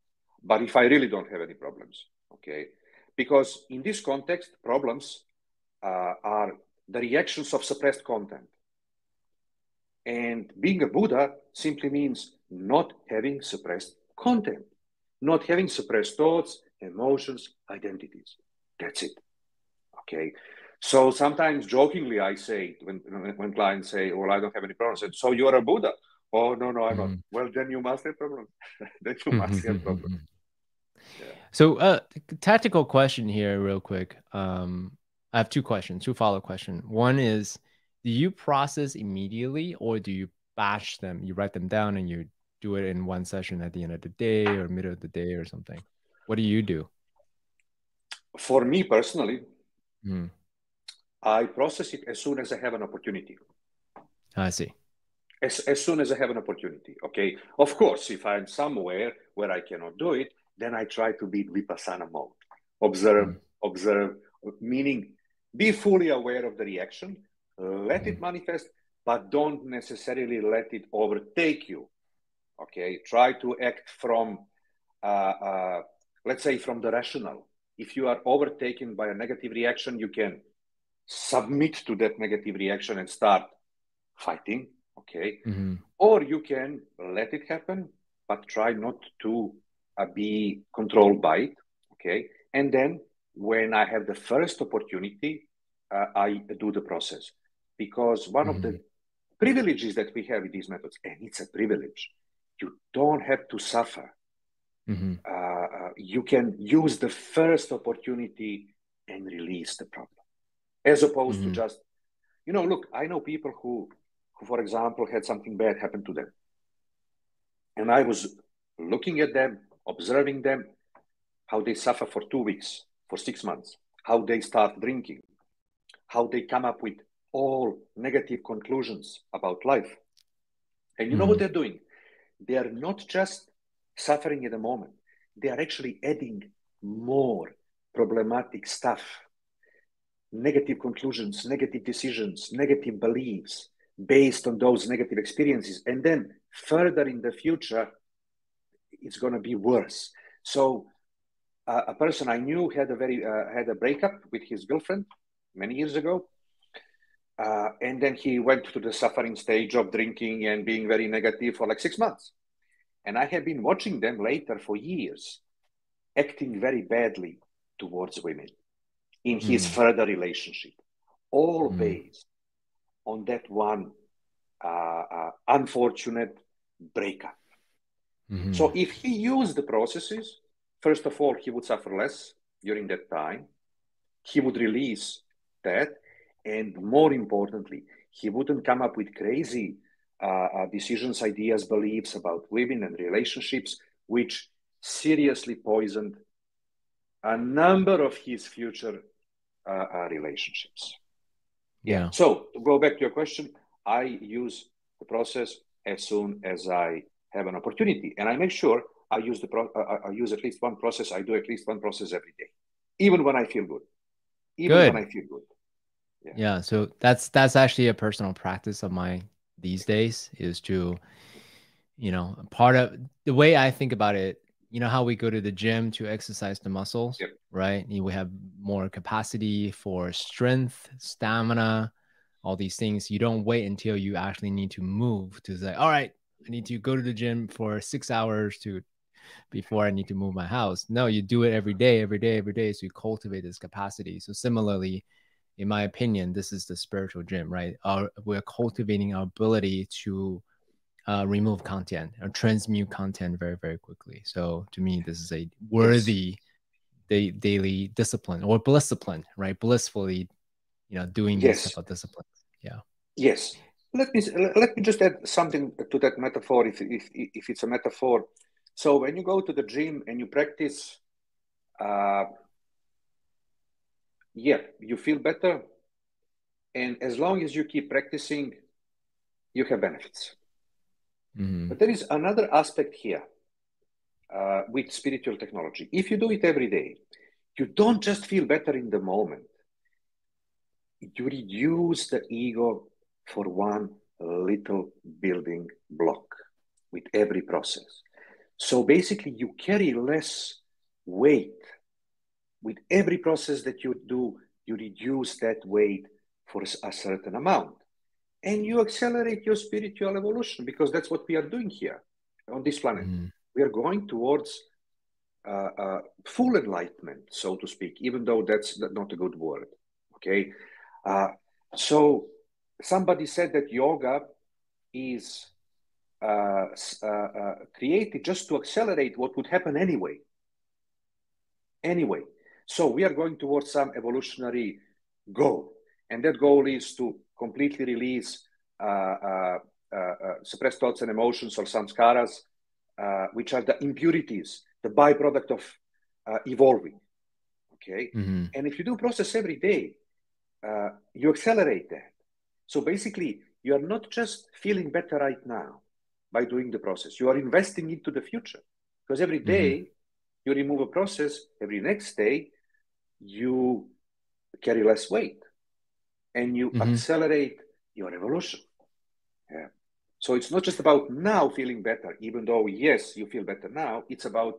But if I really don't have any problems, okay, because in this context, problems are the reactions of suppressed content. And being a Buddha simply means not having suppressed content, not having suppressed thoughts, emotions, identities. That's it. Okay. So sometimes jokingly I say, when clients say, well, I don't have any problems, I say, so you're a Buddha? Oh, no, I'm not. Well, then you must have problems. Then you must have problems. So tactical question here real quick. I have two follow-up questions. One is, do you process immediately or do you batch them? You write them down and you do it in one session at the end of the day or middle of the day or something? What do you do? For me personally, I process it as soon as I have an opportunity. I see. As soon as I have an opportunity, okay? Of course, if I'm somewhere where I cannot do it, then I try to be in Vipassanna mode. Observe, meaning be fully aware of the reaction, let it manifest, but don't necessarily let it overtake you, okay? Try to act from, let's say, from the rational. If you are overtaken by a negative reaction, you can submit to that negative reaction and start fighting, okay? Mm-hmm. Or you can let it happen, but try not to be controlled by it, okay? And then when I have the first opportunity, I do the process. Because one of the privileges that we have with these methods, and it's a privilege, you don't have to suffer. Mm-hmm. You can use the first opportunity and release the problem, as opposed to just, look, I know people who, for example, had something bad happen to them. And I was looking at them, observing them, how they suffer for 2 weeks, for 6 months, how they start drinking, how they come up with all negative conclusions about life. And you know what they're doing? They are not just suffering at the moment. They are actually adding more problematic stuff, negative conclusions, negative decisions, negative beliefs based on those negative experiences. And then further in the future, it's going to be worse. So a person I knew had a breakup with his girlfriend many years ago. And then he went to the suffering stage of drinking and being very negative for like 6 months. And I have been watching them later for years, acting very badly towards women in his further relationship, all based on that one unfortunate breakup. So if he used the processes, first of all, he would suffer less during that time. He would release that. And more importantly, he wouldn't come up with crazy decisions, ideas, beliefs about women and relationships, which seriously poisoned a number of his future relationships. Yeah. So to go back to your question, I use the process as soon as I have an opportunity, and I make sure I use I use at least one process. I do at least one process every day, even when I feel good. When I feel good. Yeah. So that's actually a personal practice of mine these days, is to, part of the way I think about it, how we go to the gym to exercise the muscles, right? We have more capacity for strength, stamina, all these things. You don't wait until you actually need to move to say, all right, I need to go to the gym for 6 hours before I need to move my house. No, you do it every day, every day, every day. So you cultivate this capacity. So similarly, in my opinion, this is the spiritual gym, right? We're cultivating our ability to remove content or transmute content very, very quickly. So to me, this is a worthy daily discipline, or blissdiscipline, right? Blissfully, doing these type of disciplines. Yeah. Yes. Let me just add something to that metaphor, if it's a metaphor. So when you go to the gym and you practice, you feel better. And as long as you keep practicing, you have benefits. But there is another aspect here with spiritual technology. If you do it every day, you don't just feel better in the moment. You reduce the ego for one little building block with every process. So basically, you carry less weight. With every process that you do, you reduce that weight for a certain amount. And you accelerate your spiritual evolution, because that's what we are doing here on this planet. We are going towards full enlightenment, so to speak, even though that's not a good word. Okay. So somebody said that yoga is created just to accelerate what would happen anyway. So we are going towards some evolutionary goal, and that goal is to completely release suppressed thoughts and emotions, or samskaras, which are the impurities, the byproduct of evolving. Okay. And if you do process every day, you accelerate that. So basically, you are not just feeling better right now by doing the process. You are investing into the future, because every day you remove a process, every next day you carry less weight, and you accelerate your evolution. Yeah. So it's not just about now feeling better, even though, yes, you feel better now. It's about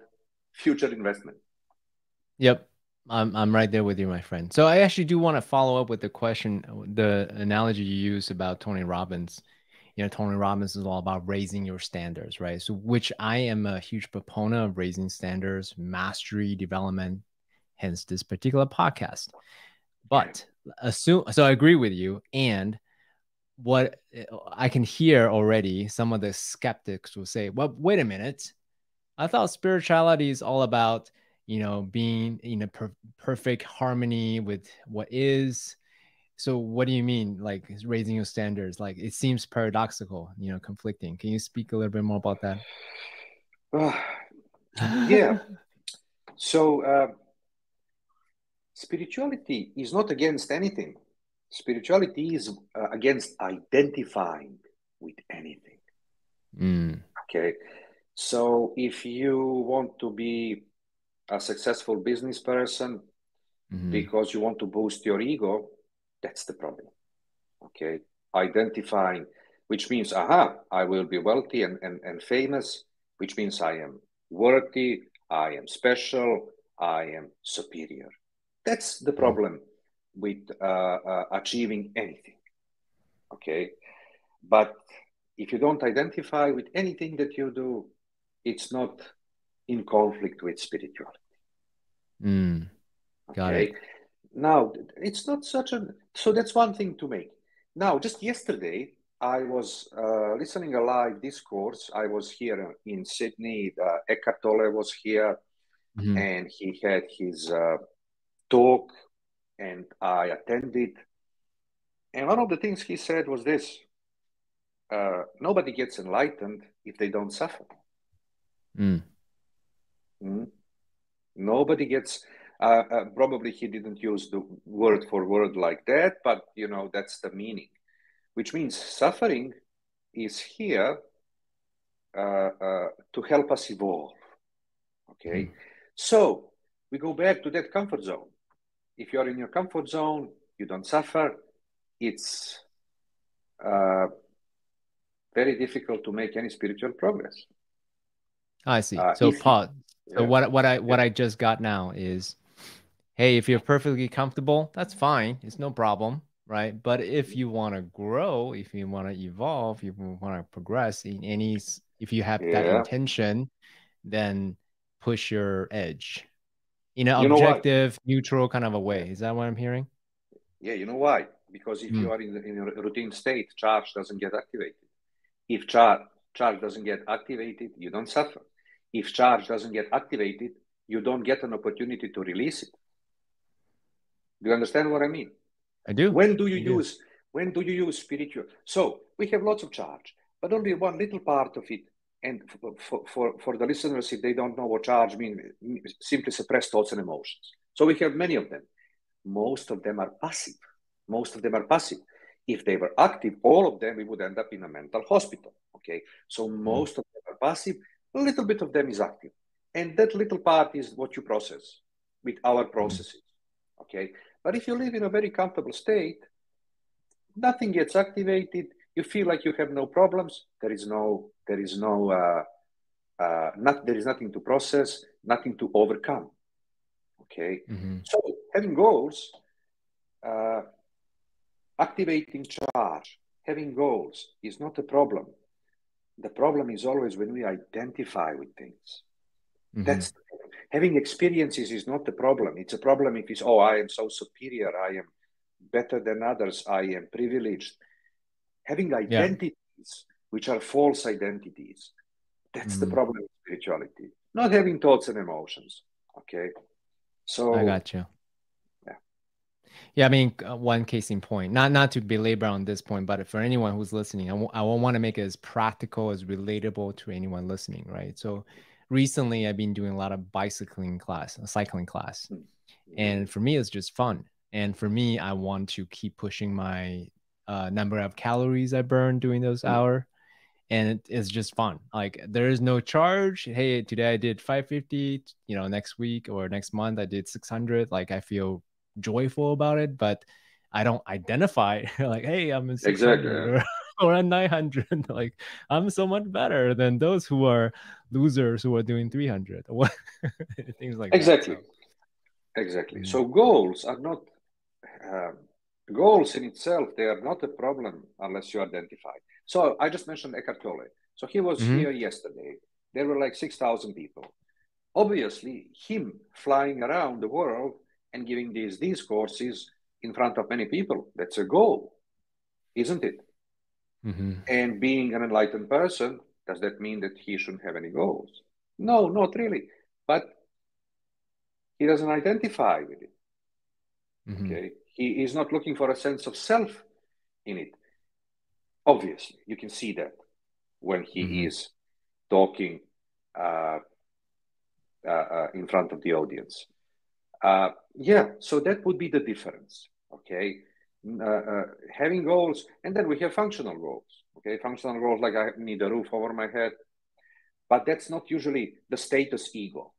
future investment. Yep. I'm right there with you, my friend. So I actually do want to follow up with the question, the analogy you used about Tony Robbins. You know, Tony Robbins is all about raising your standards, right? So which I am a huge proponent of raising standards, mastery, development, hence this particular podcast. But assume so I agree with you. And what I can hear already, some of the skeptics will say, well, wait a minute. I thought spirituality is all about, you know, being in a perfect harmony with what is. So what do you mean, like raising your standards? Like it seems paradoxical, you know, conflicting. Can you speak a little bit more about that? Yeah. So spirituality is not against anything. Spirituality is against identifying with anything. Mm. Okay. So if you want to be a successful business person because you want to boost your ego, that's the problem. Okay. Identifying, which means, I will be wealthy and famous, which means I am worthy, I am special, I am superior. That's the problem with achieving anything. Okay. But if you don't identify with anything that you do, it's not in conflict with spirituality. Got Okay. it. Now, it's not such a, so that's one thing to make. Now, just yesterday, I was listening a live discourse. I was here in Sydney. Eckhart Tolle was here, and he had his talk, and I attended. And one of the things he said was this: nobody gets enlightened if they don't suffer. Nobody gets. Probably he didn't use the word for word like that, but you know that's the meaning. Which means suffering is here to help us evolve. Okay, so we go back to that comfort zone. If you are in your comfort zone, you don't suffer. It's very difficult to make any spiritual progress. I see. So pause. So what I just got now is, hey, if you're perfectly comfortable, that's fine. It's no problem, right? But if you want to grow, if you want to evolve, if you want to progress in any, if you have that intention, then push your edge in an objective, neutral kind of a way. Is that what I'm hearing? Yeah, you know why? Because if you are in a routine state, charge doesn't get activated. If charge doesn't get activated, you don't suffer. If charge doesn't get activated, you don't get an opportunity to release it. Do you understand what I mean? I do. When do you use spiritual? So we have lots of charge, but only one little part of it. And for the listeners, if they don't know what charge means, simply suppressed thoughts and emotions. So we have many of them. Most of them are passive. If they were active, all of them, we would end up in a mental hospital. Okay, so most of them are passive. A little bit of them is active, and that little part is what you process with our processes. Okay, but if you live in a very comfortable state, nothing gets activated. You feel like you have no problems. There is nothing to process, nothing to overcome. Okay, so having goals, activating charge, having goals is not a problem. The problem is always when we identify with things. That's having experiences is not the problem. It's a problem if it's, I am so superior, I am better than others, I am privileged. Having identities, which are false identities, that's the problem with spirituality. Not having thoughts and emotions. Okay, so I got you. Yeah, I mean, one case in point, not to belabor on this point, but for anyone who's listening, I want to make it as practical, as relatable to anyone listening, right? So recently I've been doing a lot of cycling class, and for me, it's just fun. And for me, I want to keep pushing my number of calories I burn during those hours. And it's just fun. Like there is no charge. Hey, today I did 550, you know, next week or next month I did 600. Like I feel joyful about it, but I don't identify like, hey, I'm in 600 or a 900. Like I'm so much better than those who are losers who are doing 300 or things like that. So. Exactly. So goals are not goals in itself. They are not a problem unless you identify. So I just mentioned Eckhart Tolle. So he was here yesterday. There were like 6,000 people. Obviously, him flying around the world and giving these courses in front of many people, that's a goal, isn't it? And being an enlightened person, does that mean that he shouldn't have any goals? No, not really. But he doesn't identify with it. Okay, he is not looking for a sense of self in it. Obviously, you can see that when he is talking in front of the audience. Yeah, so that would be the difference. Okay, having goals, and then we have functional goals. Okay, functional goals like I need a roof over my head, but that's not usually the status ego.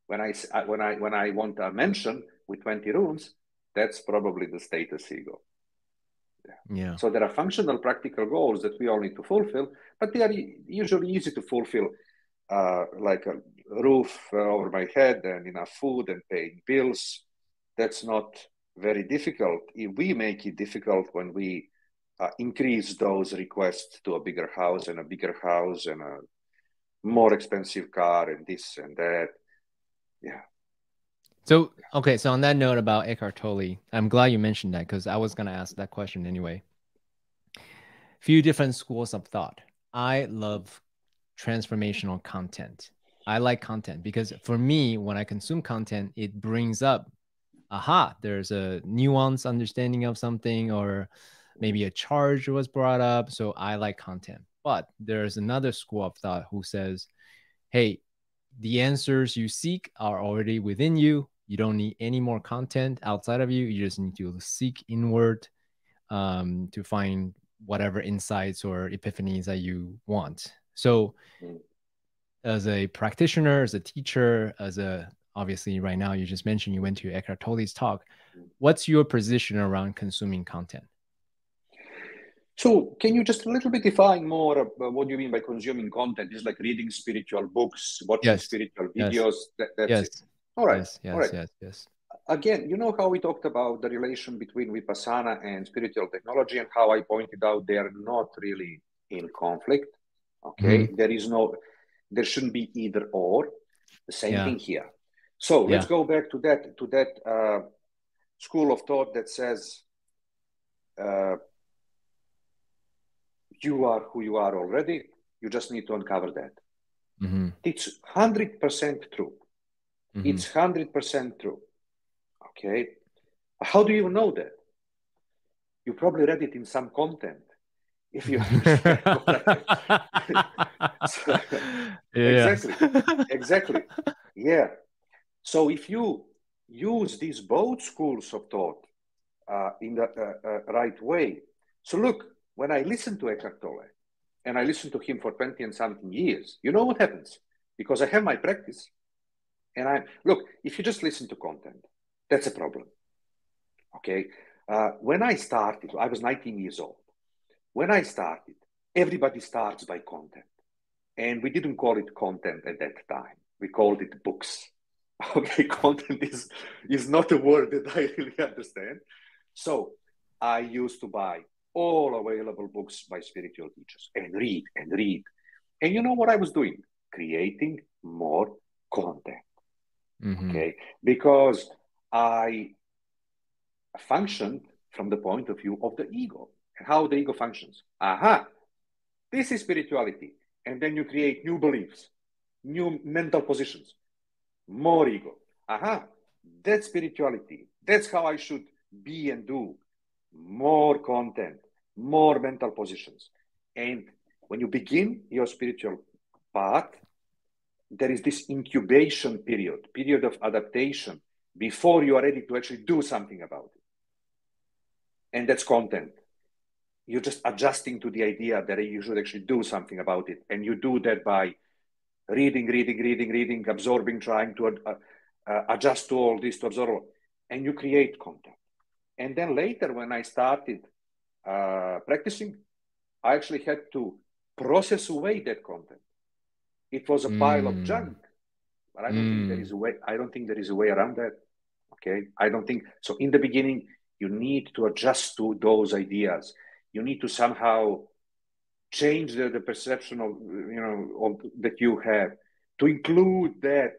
When I want a mansion with 20 rooms, that's probably the status ego. Yeah. So there are functional, practical goals that we all need to fulfill, but they are usually easy to fulfill, like a roof over my head and enough food and paying bills. That's not very difficult. We make it difficult when we increase those requests to a bigger house and a more expensive car and this and that. Yeah. So, okay, so on that note about Eckhart Tolle, I'm glad you mentioned that because I was going to ask that question anyway. Few different schools of thought. I love transformational content. I like content because for me, when I consume content, it brings up, aha, there's a nuanced understanding of something, or maybe a charge was brought up. So I like content. But there's another school of thought who says, hey, the answers you seek are already within you. You don't need any more content outside of you. You just need to seek inward to find whatever insights or epiphanies that you want. So as a practitioner, as a teacher, obviously right now you just mentioned you went to Eckhart Tolle's talk. What's your position around consuming content? So can you just a little bit define more what you mean by consuming content? Is like reading spiritual books, watching spiritual videos. That's it. All right. Yes. Again, you know how we talked about the relation between Vipassanna and spiritual technology and how I pointed out they are not really in conflict. Okay. There shouldn't be either or. The same thing here. So let's go back to that school of thought that says, you are who you are already. You just need to uncover that. It's 100% true. It's 100% true. Okay. How do you know that? You probably read it in some content. If you understand what so, Exactly. Yeah. So if you use these both schools of thought in the right way. So look, when I listen to Eckhart Tolle, and I listened to him for 20 and something years, you know what happens? Because I have my practice. And look, if you just listen to content, that's a problem. Okay. When I started, I was 19 years old. When I started, everybody starts by content. And we didn't call it content at that time. We called it books. Okay, content is not a word that I really understand. So I used to buy all available books by spiritual teachers and read and read. And you know what I was doing? Creating more content. Okay, because I functioned from the point of view of the ego and how the ego functions. Aha, this is spirituality. And then you create new beliefs, new mental positions, more ego. Aha, that's spirituality. That's how I should be and do. More content, more mental positions. And when you begin your spiritual path, there is this incubation period of adaptation before you are ready to actually do something about it. And that's content. You're just adjusting to the idea that you should actually do something about it. And you do that by reading, absorbing, trying to adjust to all this, to absorb, and you create content. And then later, when I started practicing, I actually had to process away that content. It was a pile of junk, but I don't think there is a way. I don't think there is a way around that. Okay, I don't think so. In the beginning, you need to adjust to those ideas. You need to somehow change the perception of, that you have, to include that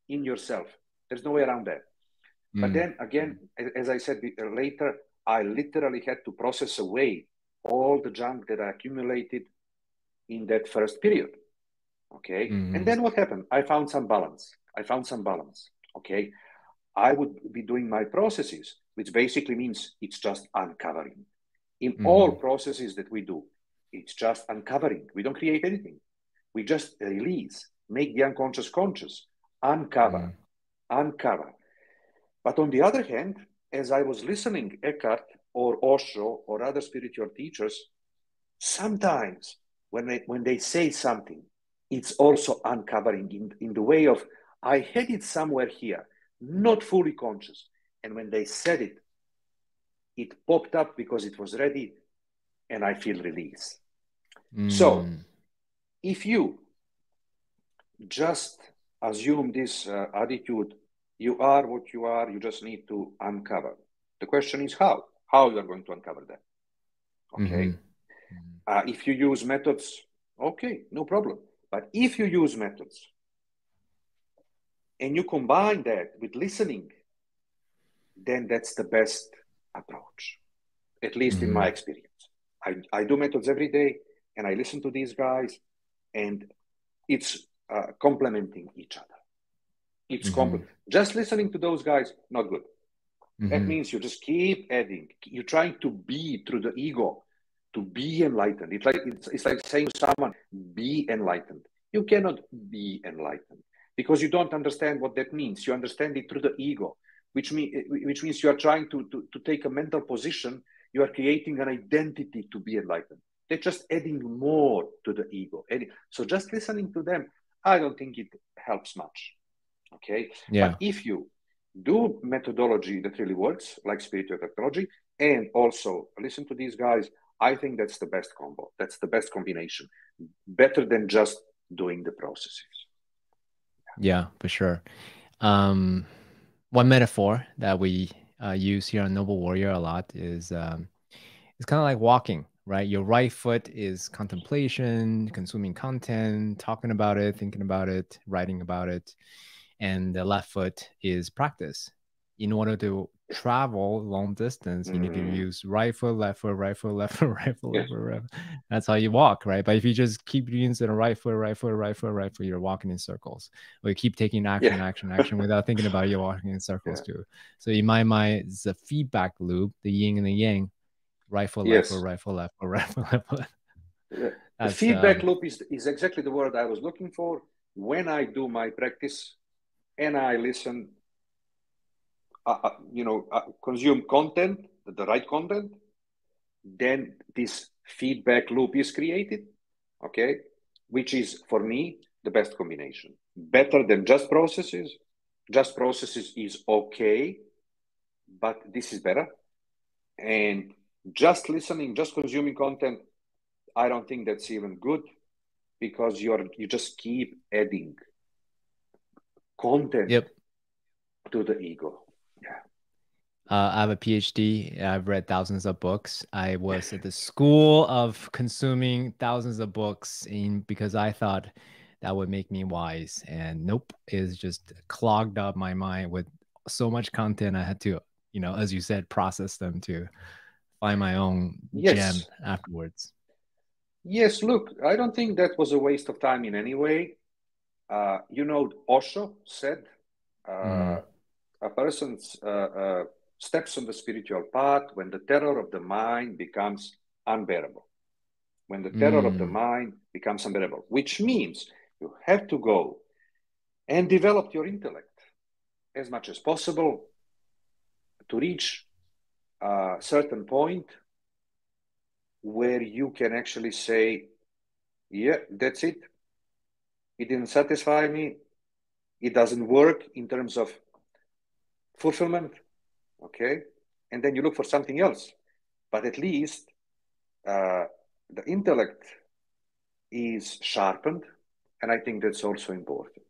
in yourself. There's no way around that. But then again, as I said later, I literally had to process away all the junk that I accumulated in that first period. Okay. And then what happened? I found some balance. Okay. I would be doing my processes, which basically means it's just uncovering. In all processes that we do, it's just uncovering. We don't create anything. We just release, make the unconscious conscious, uncover. But on the other hand, as I was listening Eckhart or Osho or other spiritual teachers, sometimes when they say something, it's also uncovering in the way of, I had it somewhere here, not fully conscious. And when they said it, it popped up because it was ready, and I feel release. So if you just assume this attitude, you are what you are, you just need to uncover. The question is how you are going to uncover that. Okay. If you use methods, okay, no problem. But if you use methods and you combine that with listening, then that's the best approach, at least in my experience. I do methods every day, and I listen to these guys, and it's complementing each other. It's just listening to those guys, not good. That means you just keep adding. You're trying to be through the ego, to be enlightened. It's like saying to someone, be enlightened. You cannot be enlightened because you don't understand what that means. You understand it through the ego, which means you are trying to take a mental position. You are creating an identity to be enlightened. They're just adding more to the ego. So just listening to them, I don't think it helps much. Okay. Yeah. But if you do methodology that really works, like spiritual technology, and also listen to these guys, I think that's the best combo. That's the best combination. Better than just doing the processes. Yeah, for sure. One metaphor that we use here on Noble Warrior a lot is it's kind of like walking, right? Your right foot is contemplation, consuming content, talking about it, thinking about it, writing about it. And the left foot is practice. In order to travel long distance, you need to use right foot, left foot, right foot, left foot, right foot, left foot, right foot. That's how you walk, right? But if you just keep using the right foot, right foot, right foot, right foot, you're walking in circles. Or you keep taking action without thinking about it, you're walking in circles too. So in my mind, it's a feedback loop, the yin and the yang. Right foot, left foot, right foot, left foot, right foot, left foot. The feedback loop is exactly the word I was looking for. When I do my practice and I listen, consume content, the right content, then this feedback loop is created, okay? Which is, for me, the best combination. Better than just processes. Just processes is okay, but this is better. And just listening, just consuming content, I don't think that's even good because you just keep adding content to the ego. Yeah. I have a PhD. I've read thousands of books. I was at the school of consuming thousands of books because I thought that would make me wise. And nope, it's just clogged up my mind with so much content. I had to, as you said, process them to find my own gem afterwards. Yes, look, I don't think that was a waste of time in any way. Osho said, a person's steps on the spiritual path when the terror of the mind becomes unbearable. When the terror of the mind becomes unbearable, which means you have to go and develop your intellect as much as possible to reach a certain point where you can actually say, yeah, that's it. It didn't satisfy me. It doesn't work in terms of fulfillment. Okay. And then you look for something else. But at least the intellect is sharpened. And I think that's also important.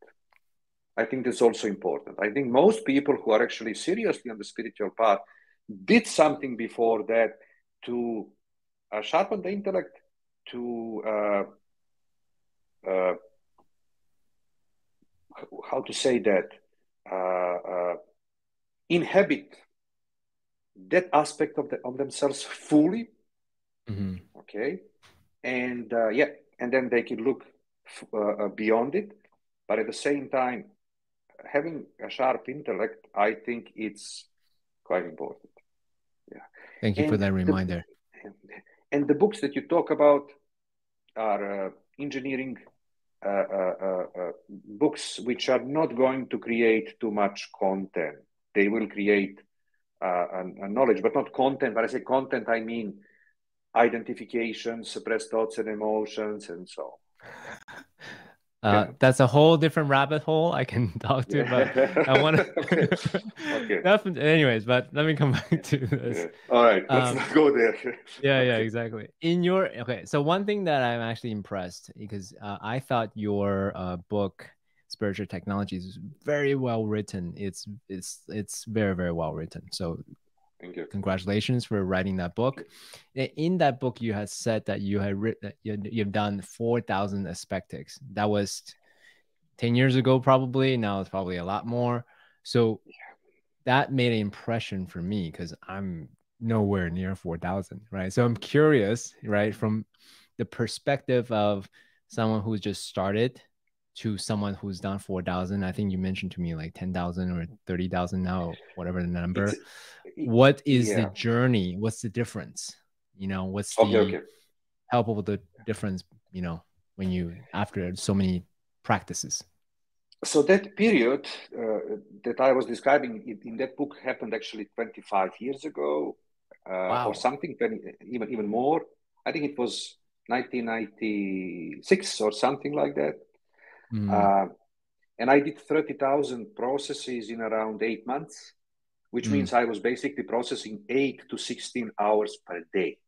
I think that's also important. I think most people who are actually seriously on the spiritual path did something before that to sharpen the intellect, to how to say that, inhabit that aspect of themselves fully. Okay, and yeah, and then they can look beyond it, but at the same time, having a sharp intellect, I think it's quite important. Yeah. Thank you for that reminder. And the books that you talk about are engineering books which are not going to create too much content. They will create a knowledge, but not content. When I say content, I mean identification, suppressed thoughts and emotions, and so on. That's a whole different rabbit hole I can talk to, but I want to. Okay. Anyways, but let me come back to this. All right, let's not go there. Yeah, exactly. Okay, so one thing that I'm actually impressed because I thought your book, Spiritual Technologies, is very well written. It's very, very well written. So thank you. Congratulations for writing that book. In that book, you had said that you had written, you've done 4,000 aspectics. That was 10 years ago, probably. Now it's probably a lot more. So that made an impression for me because I'm nowhere near 4,000, right? So I'm curious, right, from the perspective of someone who's just started to someone who's done 4,000. I think you mentioned to me like 10,000 or 30,000 now, whatever the number. What is the journey? What's the difference? What's the palpable the difference, when you, after so many practices? So that period that I was describing in that book happened actually 25 years ago, or something, even more. I think it was 1996 or something like that. And I did 30,000 processes in around 8 months, which means I was basically processing 8 to 16 hours per day.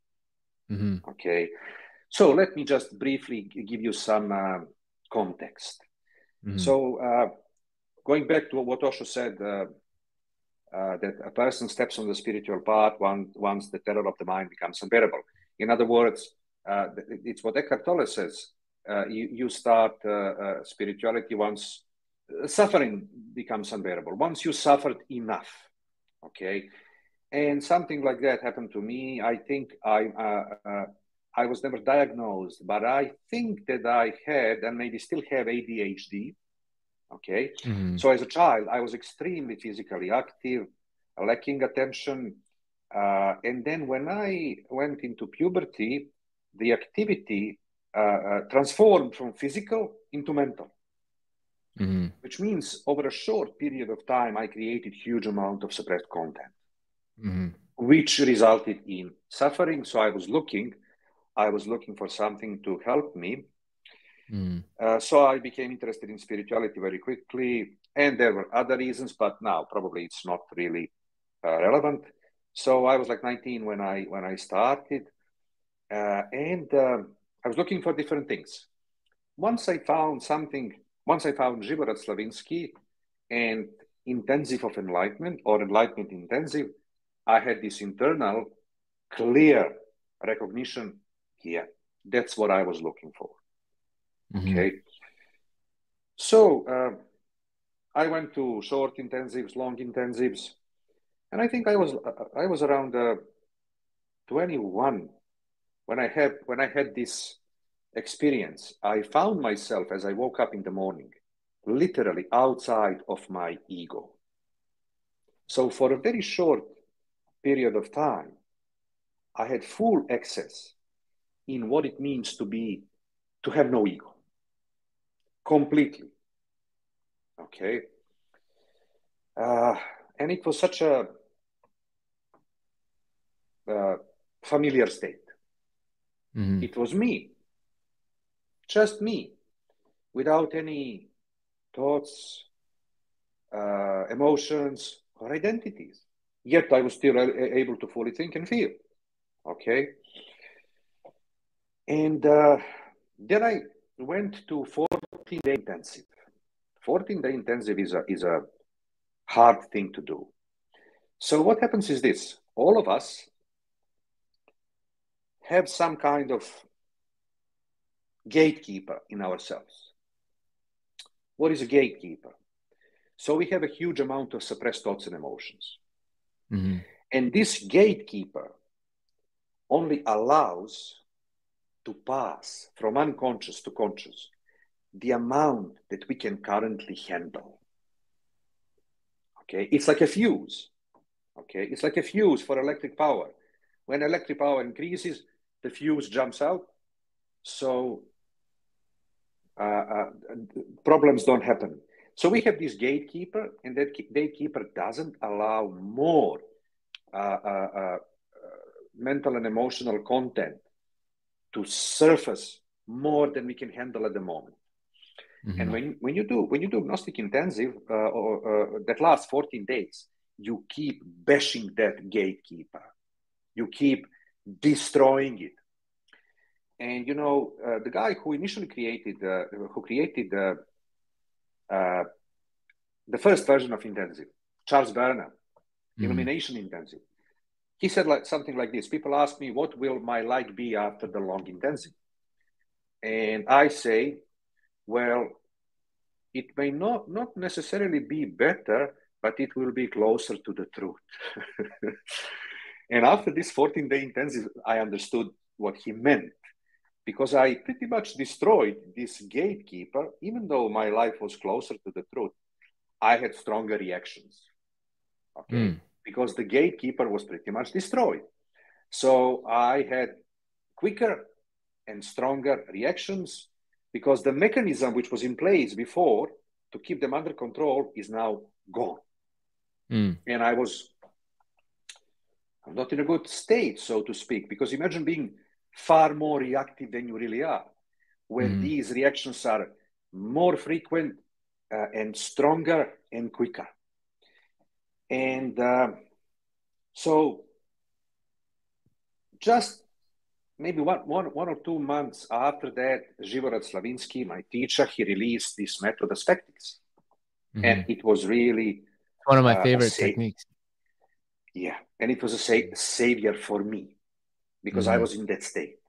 Okay. So let me just briefly give you some context. So going back to what Osho said, that a person steps on the spiritual path once the terror of the mind becomes unbearable. In other words, it's what Eckhart Tolle says. You start spirituality once suffering becomes unbearable. Once you suffered enough, okay? And something like that happened to me. I think I was never diagnosed, but I think that I had and maybe still have ADHD. Okay. So as a child, I was extremely physically active, lacking attention. And then when I went into puberty, the activity transformed from physical into mental, which means over a short period of time, I created huge amount of suppressed content, which resulted in suffering. So I was looking for something to help me. So I became interested in spirituality very quickly, and there were other reasons, but now probably it's not really relevant. So I was like 19 when I started, and I was looking for different things. Once I found Zivorad Slavinski and Intensive of Enlightenment or Enlightenment Intensive, I had this internal clear recognition here. That's what I was looking for. Okay. So I went to short intensives, long intensives, and I think I was around 21 when I had this experience. I found myself as I woke up in the morning, literally outside of my ego. So for a very short period of time, I had full access in what it means to have no ego. Completely. Okay. And it was such a familiar state. It was me, just me, without any thoughts, emotions, or identities. Yet I was still able to fully think and feel. Okay. And then I went to 14-day intensive. 14-day intensive is a hard thing to do. So what happens is this: all of us have some kind of gatekeeper in ourselves. What is a gatekeeper? So we have a huge amount of suppressed thoughts and emotions. Mm-hmm. And this gatekeeper only allows to pass from unconscious to conscious the amount that we can currently handle. Okay, it's like a fuse. Okay, it's like a fuse for electric power. When electric power increases, the fuse jumps out, so problems don't happen. So we have this gatekeeper, and that gatekeeper doesn't allow more mental and emotional content to surface more than we can handle at the moment. Mm-hmm. And when you do Gnostic Intensive, that lasts 14 days, you keep bashing that gatekeeper. You keep destroying it. And you know, the guy who initially created the first version of Intensive, Charles Bernard, Illumination Intensive, he said something like this: people ask me, what will my light be after the long intensive? And I say, well, it may not necessarily be better, but it will be closer to the truth. And after this 14-day intensive, I understood what he meant, because I pretty much destroyed this gatekeeper. Even though my life was closer to the truth, I had stronger reactions. Okay. Because the gatekeeper was pretty much destroyed. So I had quicker and stronger reactions, because the mechanism which was in place before to keep them under control is now gone. And I'm not in a good state, so to speak, because imagine being far more reactive than you really are, where these reactions are more frequent and stronger and quicker. And so just maybe one or 2 months after that, Zivorad Slavinski, my teacher, he released this method, Aspectics. And it was really one of my favorite techniques. Yeah, and it was a savior for me, because I was in that state.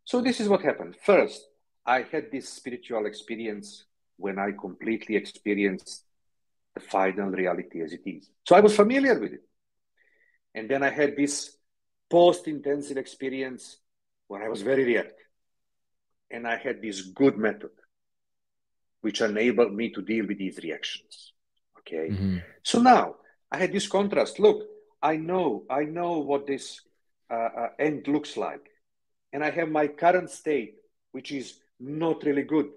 So this is what happened. First, I had this spiritual experience when I completely experienced the final reality as it is. So I was familiar with it. And then I had this post-intensive experience where I was very reactive. And I had this good method, which enabled me to deal with these reactions. Okay. So now I had this contrast. Look, I know what this end looks like. And I have my current state, which is not really good.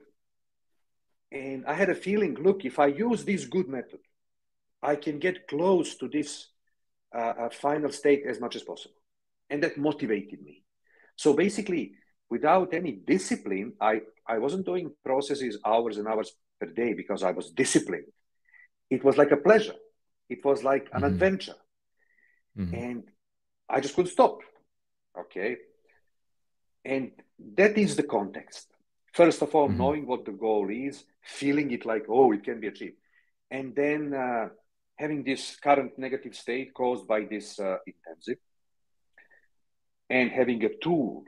And I had a feeling, look, if I use this good method, I can get close to this final state as much as possible. And that motivated me. So basically, without any discipline, I wasn't doing processes hours and hours per day because I was disciplined. It was like a pleasure. It was like an adventure. And I just couldn't stop. Okay. And that is the context. First of all, knowing what the goal is, feeling it like, oh, it can be achieved. And then having this current negative state caused by this intensive, and having a tool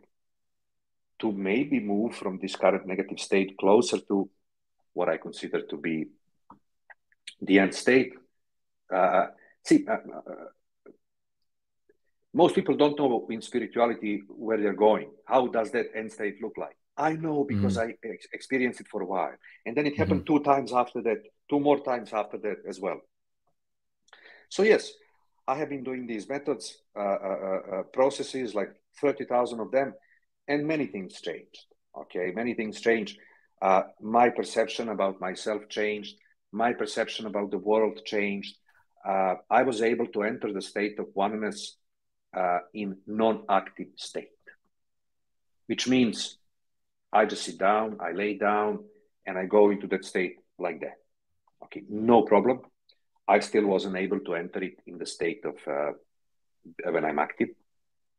to maybe move from this current negative state closer to what I consider to be the end state. Most people don't know in spirituality where they're going. How does that end state look like? I know because I experienced it for a while. And then it happened 2 times after that, 2 more times after that as well. So yes, I have been doing these methods, processes, like 30,000 of them, and many things changed. Okay, many things changed. My perception about myself changed. My perception about the world changed. I was able to enter the state of oneness in non-active state, which means I just sit down, I lay down, and I go into that state like that. Okay, no problem. I still wasn't able to enter it in the state of when I'm active.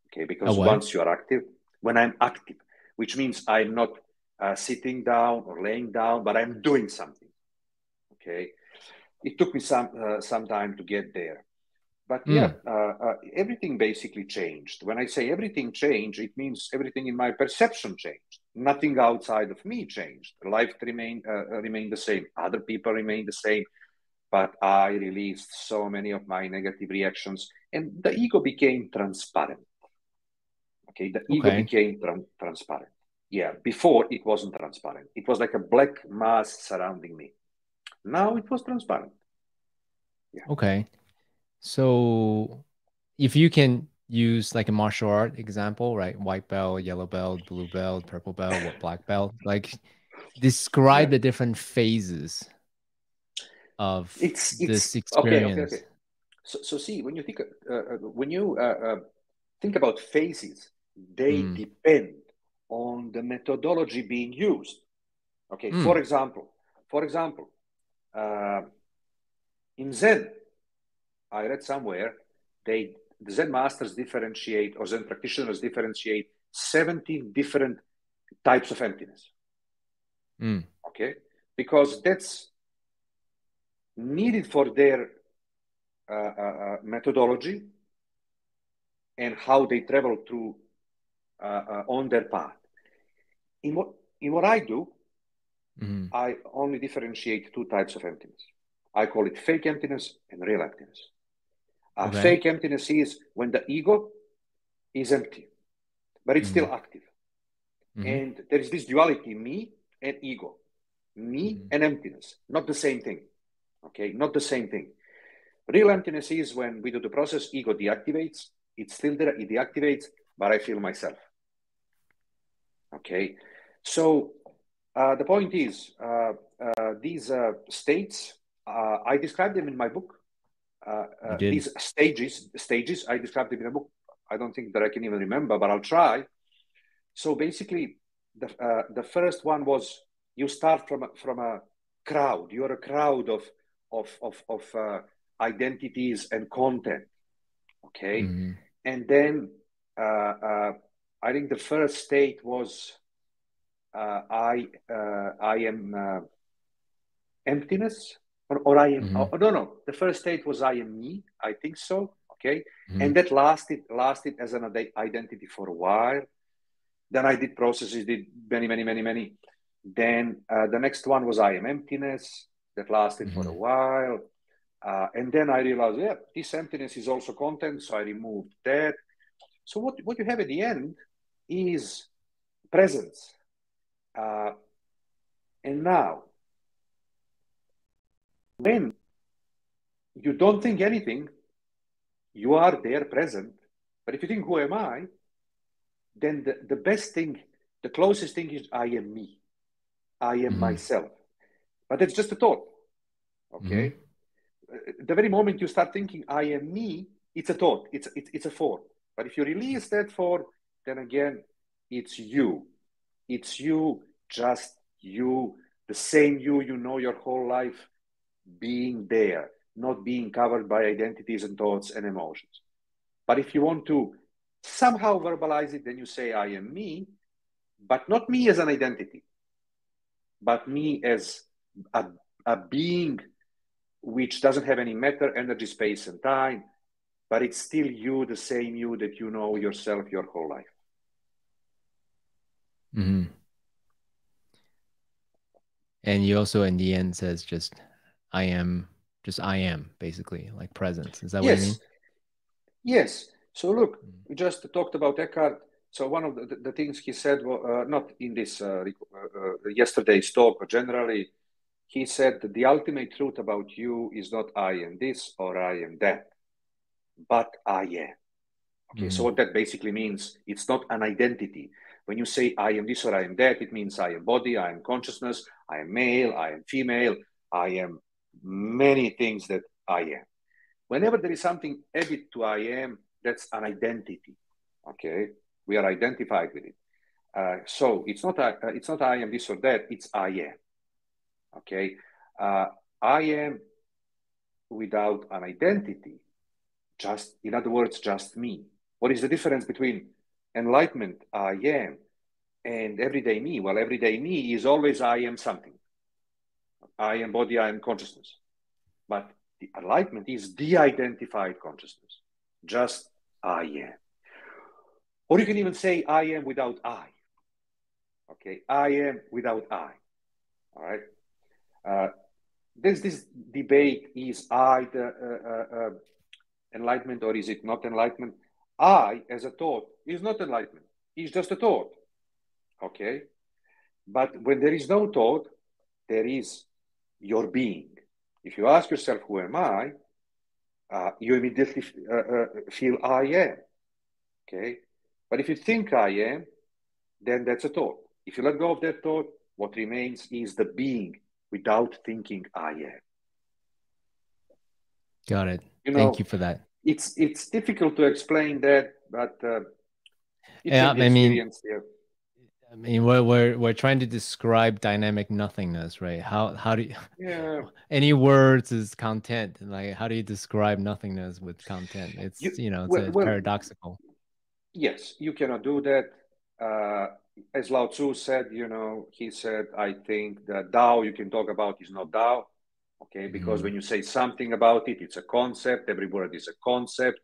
Okay, because once you are active, when I'm active, which means I'm not sitting down or laying down, but I'm doing something. Okay, it took me some time to get there. But yeah, everything basically changed. When I say everything changed, it means everything in my perception changed. Nothing outside of me changed. Life remained the same. Other people remained the same. But I released so many of my negative reactions, and the ego became transparent. Okay, the ego became transparent. Yeah, before it wasn't transparent. It was like a black mass surrounding me. Now it was transparent. Yeah. Okay. So if you can use like a martial art example, right? White belt, yellow belt, blue belt, purple belt, what black belt, like describe the different phases of this experience. Okay. So see, when you think about phases, they depend on the methodology being used. Okay, for example, in Zen, I read somewhere the Zen masters differentiate, or Zen practitioners differentiate 17 different types of emptiness. Okay, because that's needed for their methodology and how they travel through on their path. In what I do, I only differentiate 2 types of emptiness. I call it fake emptiness and real emptiness. Fake emptiness is when the ego is empty, but it's still active. And there is this duality, me and ego, me and emptiness, not the same thing. Okay, not the same thing. Real emptiness is when we do the process, ego deactivates, it's still there, it deactivates, but I feel myself. Okay, so the point is, these states, I describe them in my book. These stages, I described them in a book. I don't think that I can even remember, but I'll try. So basically, the first one was you start from a crowd. You're a crowd of identities and content. Okay, and then I think the first state was I am emptiness, or I am. No. The first state was I am me. I think so. Okay, and that lasted as an identity for a while. Then I did processes, did many. Then the next one was I am emptiness. That lasted for a while. And then I realized, yeah, this emptiness is also content. So I removed that. So what you have at the end is presence. And now, when you don't think anything, you are there present. But if you think, who am I? Then the best thing, the closest thing is I am me. I am myself. But it's just a thought. Okay? The very moment you start thinking I am me, it's a thought. It's a thought. But if you release that thought, then again, it's you. It's you, just you, the same you know your whole life, being there, not being covered by identities and thoughts and emotions. But if you want to somehow verbalize it, then you say I am me, but not me as an identity, but me as a being which doesn't have any matter, energy, space, and time, but it's still you, the same you that you know yourself your whole life. And you also, in the end, says just I am, basically, like presence. Is that what you mean? Yes. So look, we just talked about Eckhart. So one of the things he said, not in this yesterday's talk, but generally, he said that the ultimate truth about you is not I am this or I am that, but I am. Okay, so what that basically means, it's not an identity. When you say I am this or I am that, it means I am body, I am consciousness, I am male, I am female, I am many things that I am. Whenever there is something added to I am, that's an identity. Okay, we are identified with it. So it's not I am this or that, it's I am. Okay, I am without an identity. Just, in other words, just me. What is the difference between enlightenment, I am, and everyday me? Well, everyday me is always I am something. I am body, I am consciousness. But the enlightenment is de-identified consciousness. Just I am. Or you can even say I am without I. Okay, I am without I. All right. There's this debate: is I the enlightenment, or is it not enlightenment? I, as a thought, is not enlightenment. It's just a thought. Okay, but when there is no thought, there is your being. If you ask yourself, "Who am I?" You immediately feel I am. Okay, but if you think I am, then that's a thought. If you let go of that thought, what remains is the being without thinking I am. Got it. You know, Thank you for that. it's difficult to explain that, but it Yeah, can be experienced here. I mean, we're trying to describe dynamic nothingness, right? How do you, any words is content? Like, how do you describe nothingness with content? It's it's paradoxical. Yes, you cannot do that. As Lao Tzu said, he said, I think the Tao you can talk about is not Tao. Okay, because when you say something about it, it's a concept. Every word is a concept,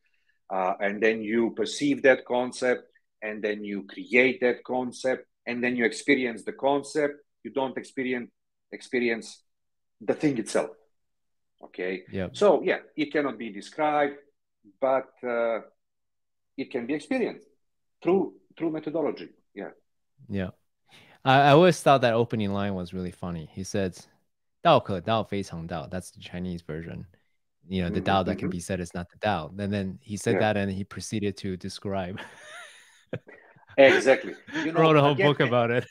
and then you perceive that concept, and then you create that concept, and then you experience the concept. You don't experience the thing itself. Okay. Yeah. So yeah, it cannot be described, but it can be experienced through methodology. Yeah. Yeah. I always thought that opening line was really funny. He said, "Dao ke dao fei chang dao." That's the Chinese version. The Dao that can be said is not the Dao. And then he said that, and he proceeded to describe. Exactly. Wrote a whole book about it.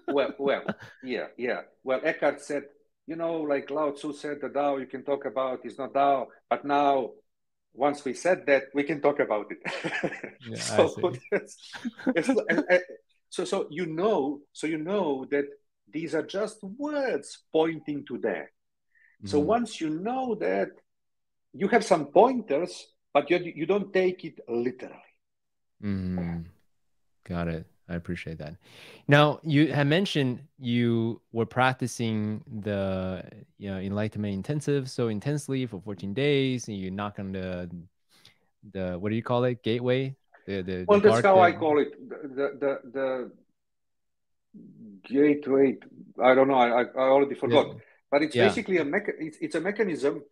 Well, yeah. Well, Eckhart said, like Lao Tzu said, the Dao you can talk about is not Dao, but now, once we said that, we can talk about it. So you know that these are just words pointing to that. So once you know that, you have some pointers, but you don't take it literally. Got it. I appreciate that. Now, you had mentioned you were practicing the enlightenment intensive so intensely for 14 days, and you knock on the what do you call it? Gateway? Well, that's how I call it. The gateway. I don't know. I already forgot. But it's basically it's a mechanism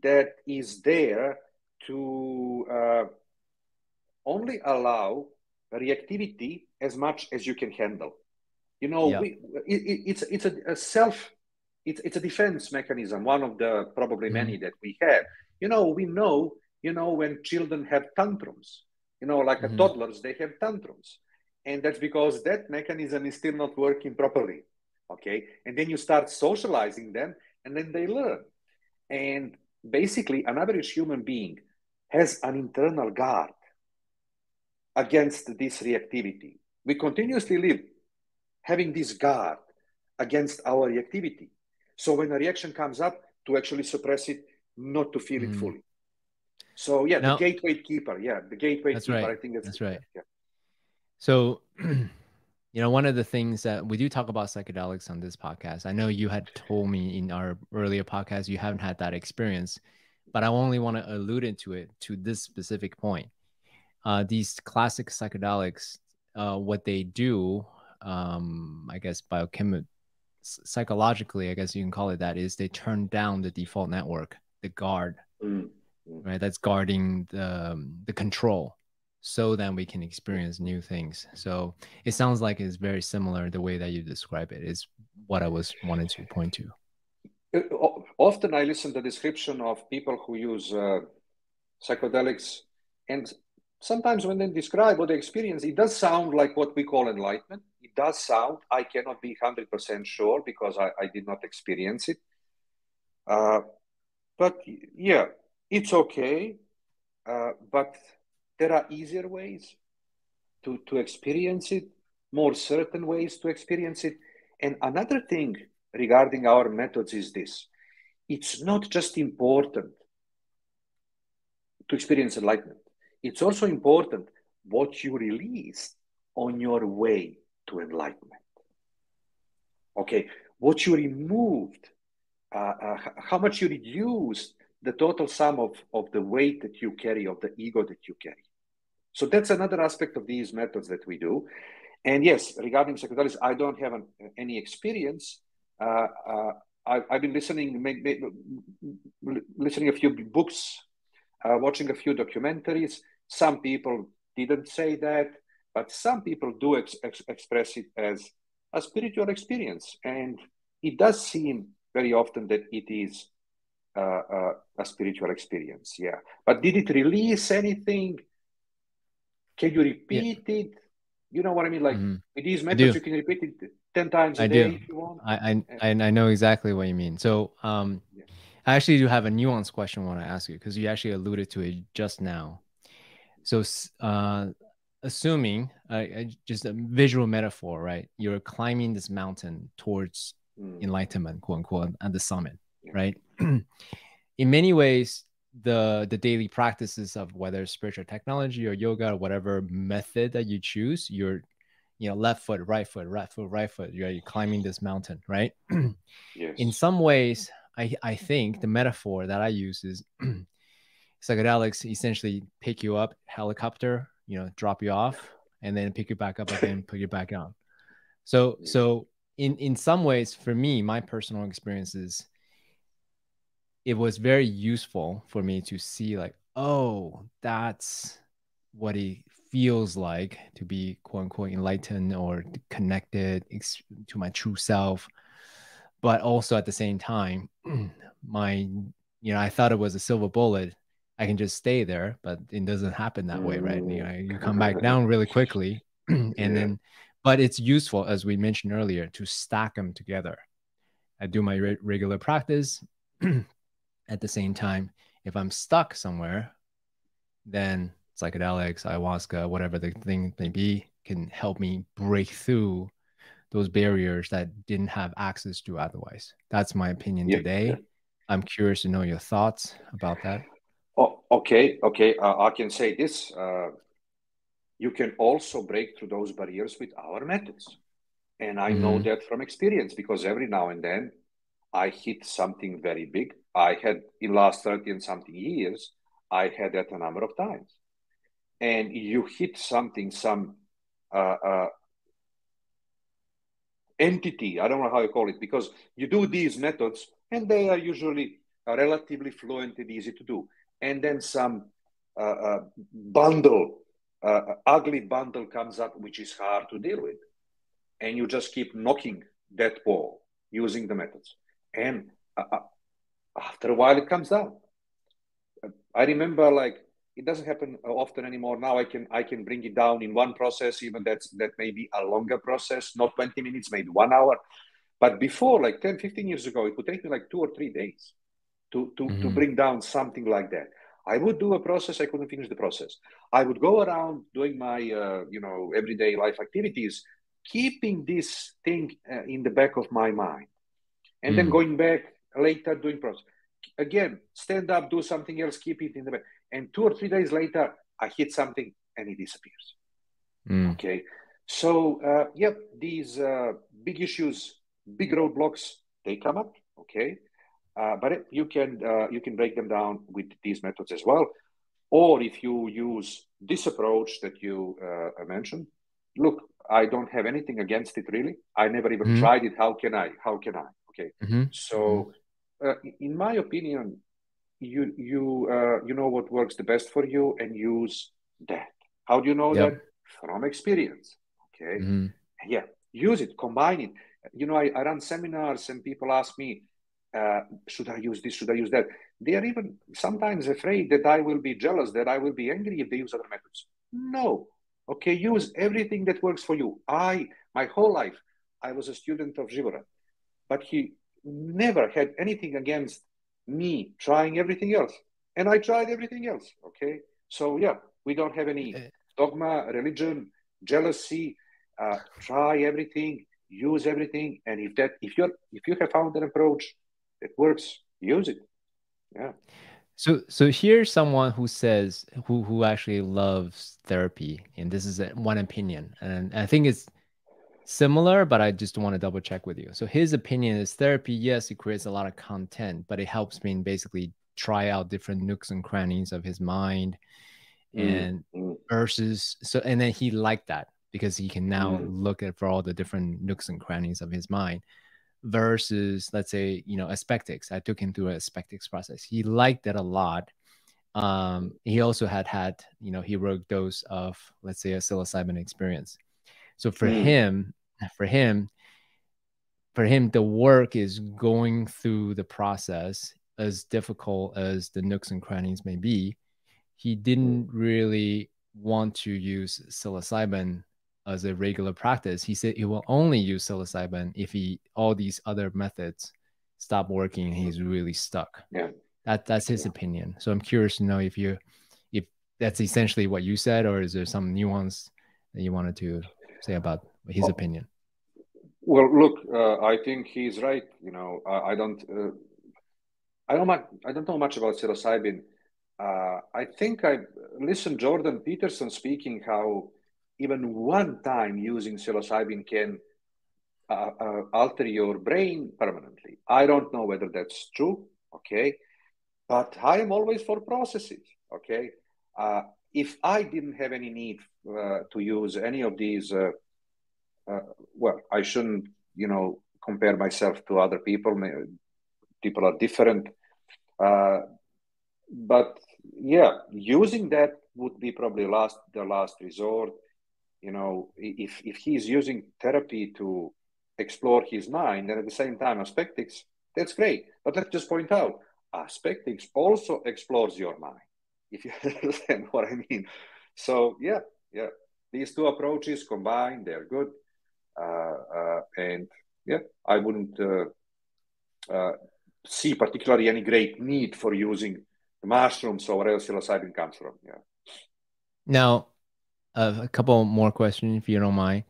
that is there to only allow reactivity as much as you can handle. It's a defense mechanism, one of the probably many that we have. We know when children have tantrums, like toddlers, they have tantrums. And that's because that mechanism is still not working properly. Okay. And then you start socializing them, and then they learn. And basically, an average human being has an internal guard against this reactivity. We continuously live having this guard against our reactivity. So when a reaction comes up, to actually suppress it, not to feel it fully. So yeah, the gateway keeper. Yeah, the gateway keeper. Right. I think that's right. Yeah. So, one of the things that we do talk about psychedelics on this podcast, I know you had told me in our earlier podcast, you haven't had that experience, but I only want to allude to this specific point. These classic psychedelics, what they do, I guess psychologically, I guess you can call it that, is they turn down the default network, the guard, right? That's guarding the control, so that we can experience new things. So it sounds like it's very similar. The way that you describe it is what I was wanting to point to. Often I listen to the description of people who use psychedelics, and sometimes when they describe what they experience, it does sound like what we call enlightenment. It does sound, I cannot be 100% sure because I did not experience it. But yeah, it's okay. But there are easier ways to experience it, more certain ways to experience it. And another thing regarding our methods is this: it's not just important to experience enlightenment. It's also important what you release on your way to enlightenment. Okay, what you removed how much you reduce the total sum of the weight that you carry, of the ego that you carry. So that's another aspect of these methods that we do. And yes, regarding psychedelics, I don't have any experience. I've been listening a few books, watching a few documentaries. Some people didn't say that, but some people do express it as a spiritual experience. And it does seem very often that it is a spiritual experience. Yeah. But did it release anything? Can you repeat it? You know what I mean? Like with these methods, you can repeat it 10 times a day if you want. I know exactly what you mean. So I actually do have a nuanced question I want to ask you, because you actually alluded to it just now. So assuming just a visual metaphor, right? You're climbing this mountain towards enlightenment, quote unquote, at the summit, right? In many ways, the daily practices of whether spiritual technology or yoga or whatever method that you choose, you're left foot, right foot, right foot, you're climbing this mountain, right? Yes. In some ways, I think the metaphor that I use is psychedelics essentially pick you up, helicopter, drop you off, and then pick you back up again, put you back on. So in some ways, for me, my personal experiences, it was very useful for me to see like, oh, that's what it feels like to be quote unquote enlightened or connected to my true self. But also at the same time, I thought it was a silver bullet. I can just stay there, but it doesn't happen that way, right? You come back down really quickly. But it's useful, as we mentioned earlier, to stack them together. I do my regular practice. At the same time, if I'm stuck somewhere, then psychedelics, ayahuasca, whatever the thing may be, can help me break through those barriers that didn't have access to otherwise. That's my opinion today. I'm curious to know your thoughts about that. Oh, okay. I can say this. You can also break through those barriers with our methods. And I know that from experience, because every now and then I hit something very big. I had, in last 30 and something years, I had that a number of times. And you hit something, some entity, I don't know how you call it, because you do these methods and they are usually relatively fluent and easy to do. And then some ugly bundle comes up, which is hard to deal with. And you just keep knocking that ball using the methods. And after a while, it comes down. I remember, like, it doesn't happen often anymore. Now I can bring it down in one process, even that may be a longer process, not 20 minutes, maybe 1 hour. But before, like 10, 15 years ago, it would take me like 2 or 3 days to bring down something like that. I would do a process, I couldn't finish the process. I would go around doing my, everyday life activities, keeping this thing in the back of my mind. And then going back later, doing process. Again, stand up, do something else, keep it in the back. And 2 or 3 days later, I hit something and it disappears. Okay. So, these big issues, big roadblocks, they come up. Okay. But you can break them down with these methods as well. Or if you use this approach that you mentioned, look, I don't have anything against it, really. I never even tried it. How can I? Okay. So, in my opinion, you know what works the best for you and use that. How do you know that? From experience. Okay. Yeah. Use it, combine it. I run seminars and people ask me, should I use this? Should I use that? They are even sometimes afraid that I will be jealous, that I will be angry if they use other methods. No. Okay, use everything that works for you. My whole life, I was a student of Zivorad, but he never had anything against me trying everything else. And I tried everything else. Okay. So yeah, we don't have any dogma, religion, jealousy. Try everything, use everything. And if you have found an approach that works, use it. Yeah. So here's someone who says who actually loves therapy, and this is one opinion, and I think it's similar, but I just want to double check with you. So his opinion is therapy, yes, it creates a lot of content, but it helps me basically try out different nooks and crannies of his mind. And versus, so, and then he liked that because he can now look at for all the different nooks and crannies of his mind versus, let's say, you know, aspectics. I took him through a aspectics process. He liked it a lot. He also had, you know, he wrote dose of, let's say, a psilocybin experience. So for him, the work is going through the process, as difficult as the nooks and crannies may be. He didn't really want to use psilocybin as a regular practice. He said he will only use psilocybin if all these other methods stop working and he's really stuck. Yeah. That's his opinion. So I'm curious to know if that's essentially what you said, or is there some nuance that you wanted to say about his opinion? Well, look, I think he's right. You know, I don't know much about psilocybin. I think I listened Jordan Peterson speaking how even one time using psilocybin can alter your brain permanently. I don't know whether that's true, okay? But I am always for processes, okay? If I didn't have any need to use any of these, well, I shouldn't, you know, compare myself to other people. People are different. But yeah, using that would be probably the last resort. You know, if he's using therapy to explore his mind and at the same time aspectics, that's great. But let's just point out, aspectics also explores your mind, if you understand what I mean. So yeah, these two approaches combined, they're good. And yeah, I wouldn't see particularly any great need for using the mushrooms or where psilocybin comes from. Yeah. Now, a couple more questions, if you don't mind.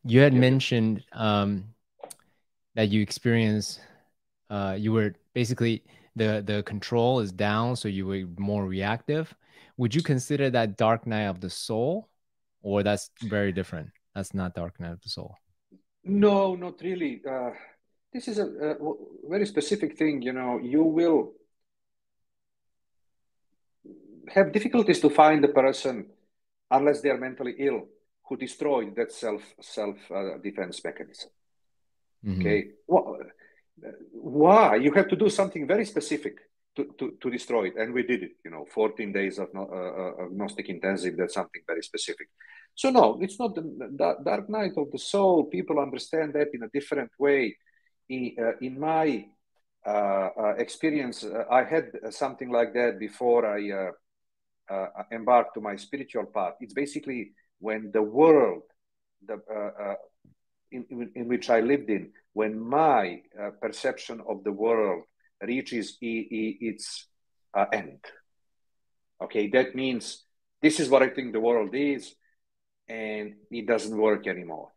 You had mentioned that you experienced, you were basically the control is down, so you were more reactive. Would you consider that dark night of the soul, or that's very different? That's not dark night of the soul. No, not really. This is a very specific thing. You know, you will have difficulties to find the person unless they are mentally ill who destroyed that self defense mechanism. Okay, well, why? You have to do something very specific to destroy it, and we did it. You know, 14 days of Gnostic intensive. That's something very specific. So no, it's not the dark night of the soul. People understand that in a different way. In my experience, I had something like that before I embarked to my spiritual path. It's basically when the world, in which I lived in, when my perception of the world reaches its end. Okay, that means this is what I think the world is, and it doesn't work anymore.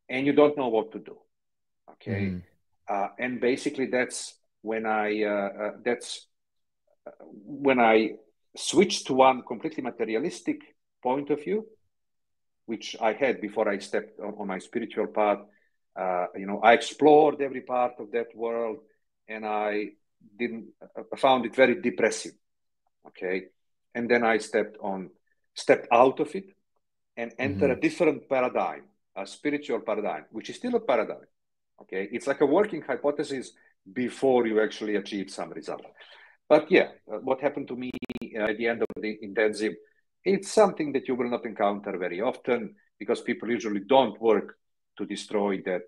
And you don't know what to do. Okay, and basically that's when I switched to one completely materialistic point of view, which I had before I stepped on my spiritual path. You know, I explored every part of that world, and I found it very depressive. Okay, and then I stepped out of it, and enter a different paradigm, a spiritual paradigm, which is still a paradigm. Okay, it's like a working hypothesis before you actually achieve some result. But yeah, what happened to me at the end of the intensive, it's something that you will not encounter very often because people usually don't work to destroy that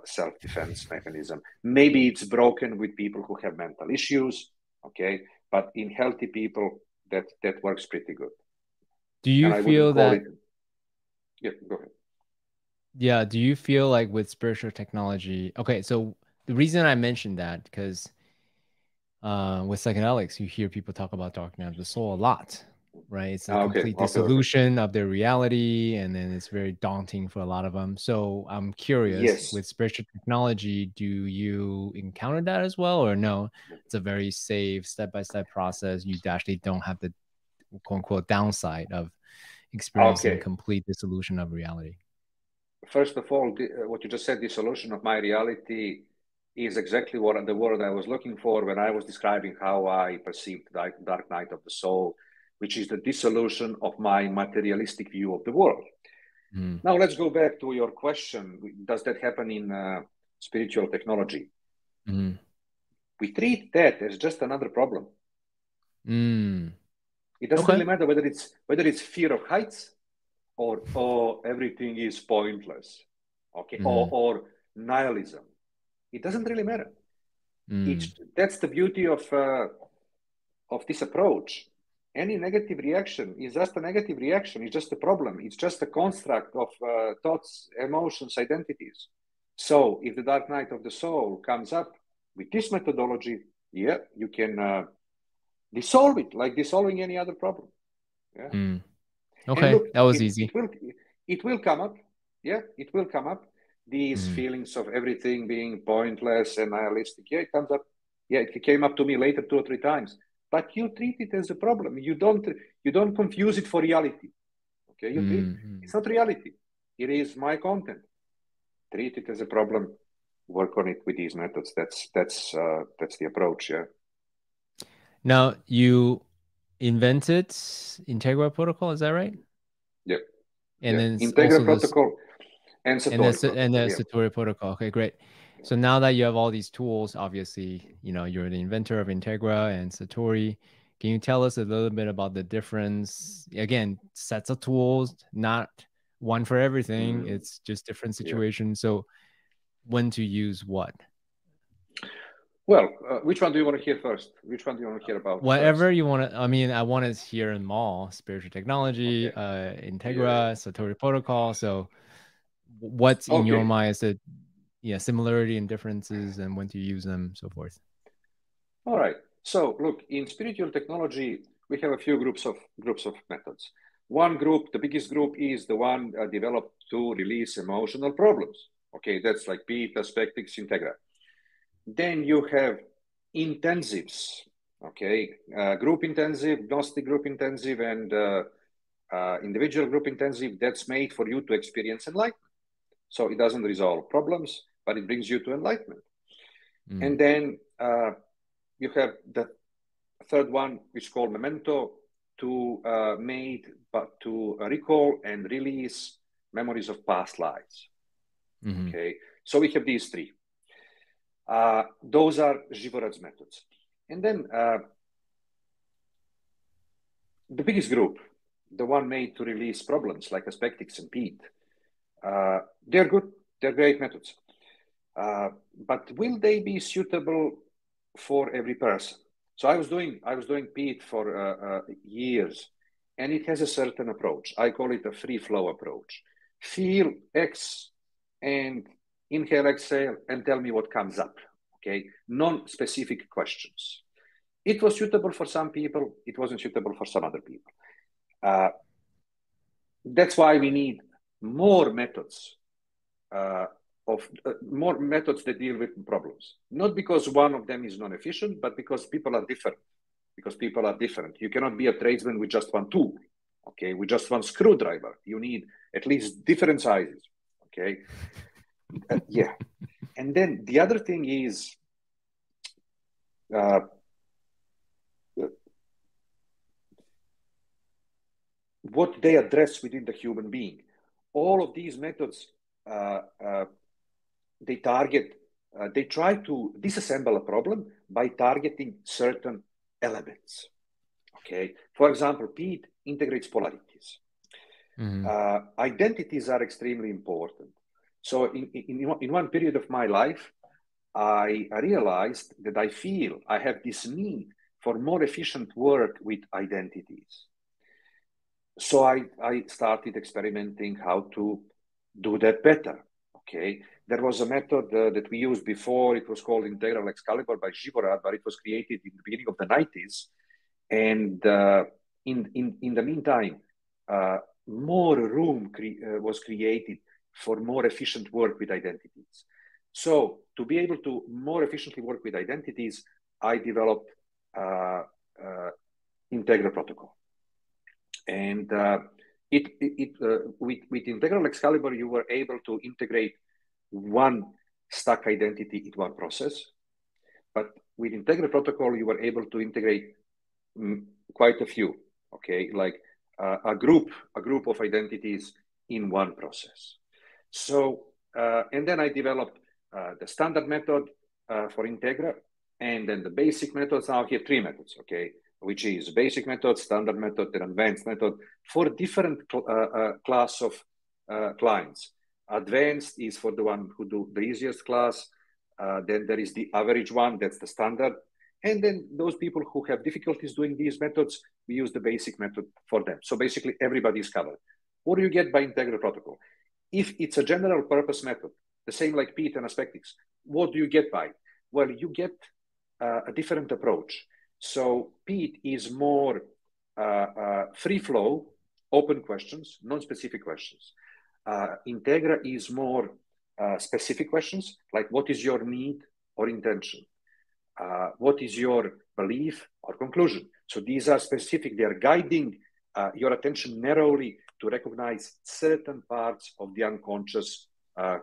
self-defense mechanism. Maybe it's broken with people who have mental issues, okay? But in healthy people, that works pretty good. Do you feel that? Yeah, go ahead. Yeah, do you feel like with spiritual technology? Okay, so the reason I mentioned that because with psychedelics, you hear people talk about dark night of the soul a lot, right? It's a complete dissolution of their reality, and then it's very daunting for a lot of them. So I'm curious, with spiritual technology, do you encounter that as well, or no? It's a very safe, step-by-step process. You actually don't have the quote unquote downside of experiencing complete dissolution of reality. first of all, what you just said, dissolution of my reality, is exactly what the word I was looking for when I was describing how I perceived the dark night of the soul, which is the dissolution of my materialistic view of the world. Mm. Now, let's go back to your question. Does that happen in spiritual technology? Mm. We treat that as just another problem. Mm. It doesn't Okay. really matter whether it's fear of heights or everything is pointless, okay, or nihilism. It doesn't really matter. That's the beauty of this approach. Any negative reaction is just a negative reaction. It's just a problem. It's just a construct of thoughts, emotions, identities. So if the dark night of the soul comes up with this methodology, yeah, you can dissolve it like dissolving any other problem. Yeah. Okay, and look, that was easy. It will come up. Yeah, it will come up. These feelings of everything being pointless and nihilistic. Yeah, it comes up. Yeah, it came up to me later 2 or 3 times. But you treat it as a problem. You don't confuse it for reality. Okay, you treat it's not reality. It is my content. Treat it as a problem. Work on it with these methods. That's the approach. Yeah. Now you invented Integra Protocol, is that right? Yeah. And then Integra also Protocol and Satori Protocol. And the Satori Protocol. Okay, great. So now that you have all these tools, obviously, you're the inventor of Integra and Satori. Can you tell us a little bit about the difference? Again, sets of tools, not one for everything. It's just different situations. So when to use what? Well, which one do you want to hear first? Which one do you want to hear about Whatever first? you want to. I mean, I want to hear them all: spiritual technology, Integra, Satori Protocol. So what's in your mind is the similarity and differences, and when to use them, so forth. All right. So look, in spiritual technology, we have a few groups of methods. One group, the biggest group, is the one developed to release emotional problems. Okay, that's like P, Perspectives, Integra. Then you have intensives. Okay, group intensive, Gnostic group intensive, and individual group intensive. That's made for you to experience enlightenment. So it doesn't resolve problems, but it brings you to enlightenment. And then you have the third one, which is called Memento, to recall and release memories of past lives. Okay, so we have these 3. Those are Zivorad's methods. And then the biggest group, the one made to release problems like Aspectics and Pete, they're good. They're great methods. But will they be suitable for every person? So I was doing Pete for years, and it has a certain approach. I call it a free flow approach. Feel X and inhale, exhale, and tell me what comes up. Okay, non-specific questions. It was suitable for some people. It wasn't suitable for some other people. That's why we need more methods. More methods that deal with problems. Not because one of them is non-efficient, but because people are different. You cannot be a tradesman with just one tool, okay, with just one screwdriver. You need at least different sizes, okay? Yeah. And then the other thing is what they address within the human being. All of these methods, they try to disassemble a problem by targeting certain elements. Okay. For example, Pete integrates polarities. Identities are extremely important. So in one period of my life, I realized that I feel I have this need for more efficient work with identities. So I started experimenting how to do that better. Okay, there was a method that we used before. It was called Integral Excalibur by Zivorad, but it was created in the beginning of the 90s. And in the meantime, more room was created for more efficient work with identities. So to be able to more efficiently work with identities, I developed Integra Protocol. And With Integral Excalibur, you were able to integrate one stuck identity in one process. But with Integral Protocol, you were able to integrate quite a few, okay, like a group of identities in one process. So, and then I developed the standard method for Integra, and then the basic methods. Now here 3 methods, okay, which is basic method, standard method, and advanced method for different class of clients. Advanced is for the one who do the easiest class. Then there is the average one, that's the standard. And then those people who have difficulties doing these methods, we use the basic method for them. So basically everybody is covered. What do you get by Integral Protocol? If it's a general purpose method, the same like PEAT and Aspectics, what do you get by it? Well, you get a different approach. So PEAT is more free flow, open questions, non-specific questions. Integra is more specific questions, like what is your need or intention? What is your belief or conclusion? So these are specific. They are guiding your attention narrowly to recognize certain parts of the unconscious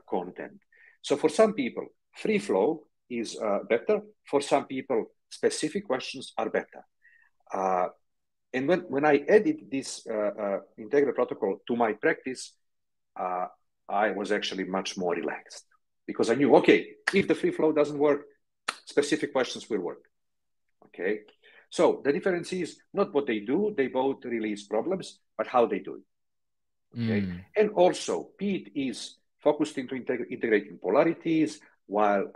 content. So for some people, free flow is better. For some people, specific questions are better. And when I added this Integral Protocol to my practice, I was actually much more relaxed because I knew, okay, if the free flow doesn't work, specific questions will work. Okay. So the difference is not what they do. They both release problems, but how they do it. Okay. And also PEAT is focused into integrating polarities, while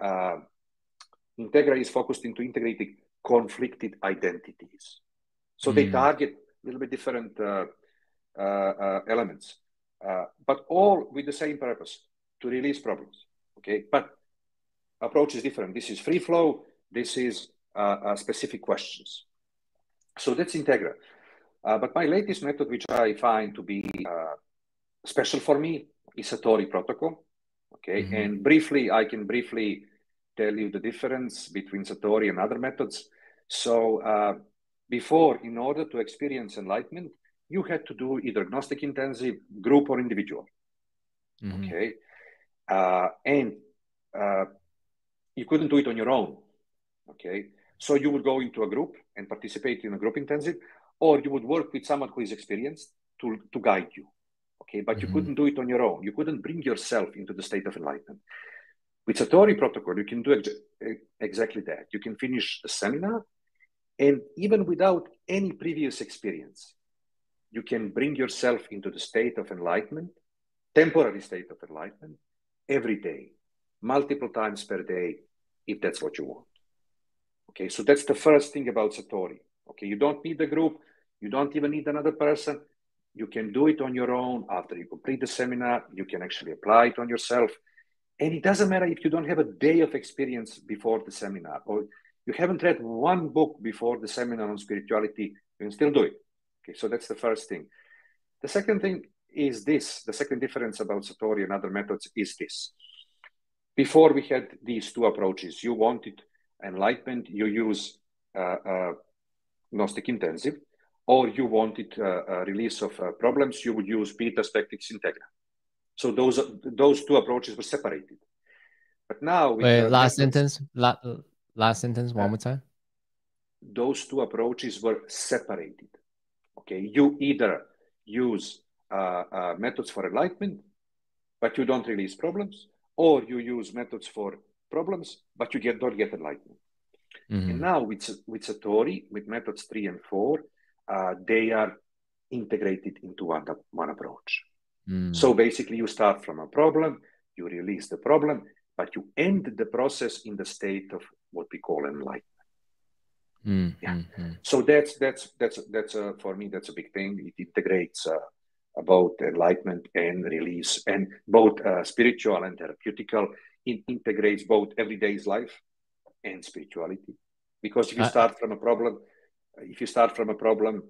Integra is focused into integrating conflicted identities. So they target a little bit different elements, but all with the same purpose, to release problems. Okay. But approach is different. This is free flow. This is specific questions. So that's Integra. But my latest method, which I find to be special for me, is Satori Protocol. Okay. And I can briefly tell you the difference between Satori and other methods. So before, in order to experience enlightenment, you had to do either Gnostic intensive, group, or individual. Okay. And you couldn't do it on your own. Okay. So you would go into a group and participate in a group intensive, or you would work with someone who is experienced to guide you. Okay. But you couldn't do it on your own. You couldn't bring yourself into the state of enlightenment. With Satori Protocol, you can do exactly that. You can finish a seminar, and even without any previous experience, you can bring yourself into the state of enlightenment, temporary state of enlightenment, every day, multiple times per day, if that's what you want. Okay, so that's the first thing about Satori. Okay, you don't need a group. You don't even need another person. You can do it on your own. After you complete the seminar, you can actually apply it on yourself. And it doesn't matter if you don't have a day of experience before the seminar, or you haven't read one book before the seminar on spirituality, you can still do it. Okay, so that's the first thing. The second thing is this. The second difference about Satori and other methods is this. Before we had these two approaches, you wanted enlightenment, you use Gnostic intensive, or you wanted a release of problems, you would use PEAT, Aspectics, Integra. So those two approaches were separated. But now with last sentence, one more time. Those two approaches were separated. Okay, you either use methods for enlightenment, but you don't release problems, or you use methods for problems, but you don't get enlightenment. And now with Satori, with methods 3 and 4, they are integrated into one approach. So basically you start from a problem, you release the problem, but you end the process in the state of what we call enlightenment. So that's for me, that's a big thing. It integrates both enlightenment and release, and both spiritual and therapeutical. It integrates both everyday's life and spirituality. Because if you start from a problem,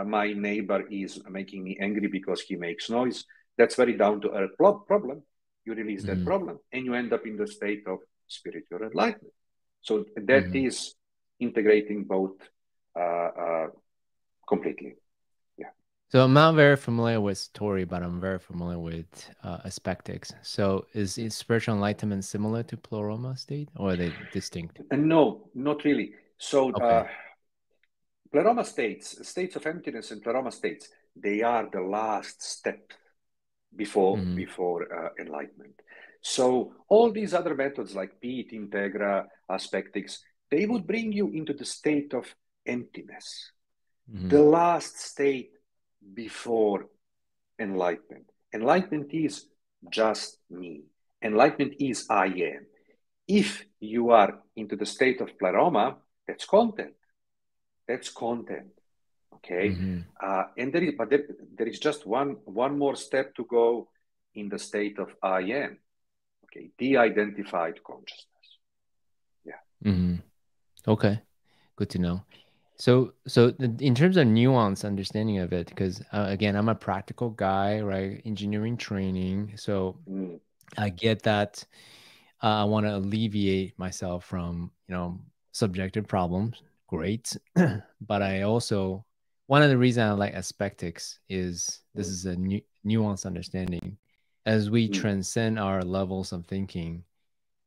my neighbor is making me angry because he makes noise. That's very down to earth problem. You release that problem, and you end up in the state of spiritual enlightenment. So that is integrating both completely. Yeah. So I'm not very familiar with Satori, but I'm very familiar with aspectics. So is spiritual enlightenment similar to pleroma state, or are they distinct? And no, not really. So Okay. pleroma states, states of emptiness and pleroma states, they are the last step Mm-hmm. before enlightenment. So all these other methods like Pete, Integra, Aspectics, they would bring you into the state of emptiness, Mm-hmm. the last state before enlightenment. Enlightenment is just me. Enlightenment is I am. If you are into the state of pleroma, that's content. That's content. Okay. Mm-hmm. And there is just one more step to go in the state of I am. Okay. De-identified consciousness. Yeah. Mm-hmm. Okay. Good to know. So, in terms of nuance understanding of it, because again, I'm a practical guy, right? Engineering training. So Mm, I get that I want to alleviate myself from, subjective problems. Great. But mm, I also, one of the reasons I like aspectics is this mm, is a nuanced understanding. As we mm, transcend our levels of thinking,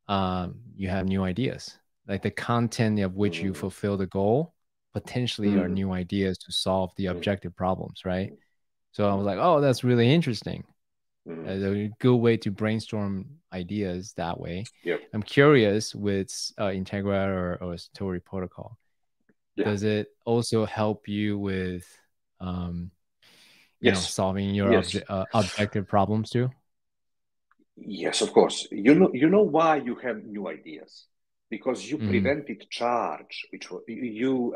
you have new ideas. Like the content of which you mm, fulfill the goal potentially are mm, new ideas to solve the mm, objective problems, right? mm, So I was mm, like, oh, that's really interesting. mm. A good way to brainstorm ideas that way. Yep. I'm curious with Integra or Satori Protocol. Yeah. Does it also help you with, um, Yes. solving your Yes. objective problems too? Yes, of course. You know why you have new ideas? Because you Mm-hmm. prevented charge, which was, you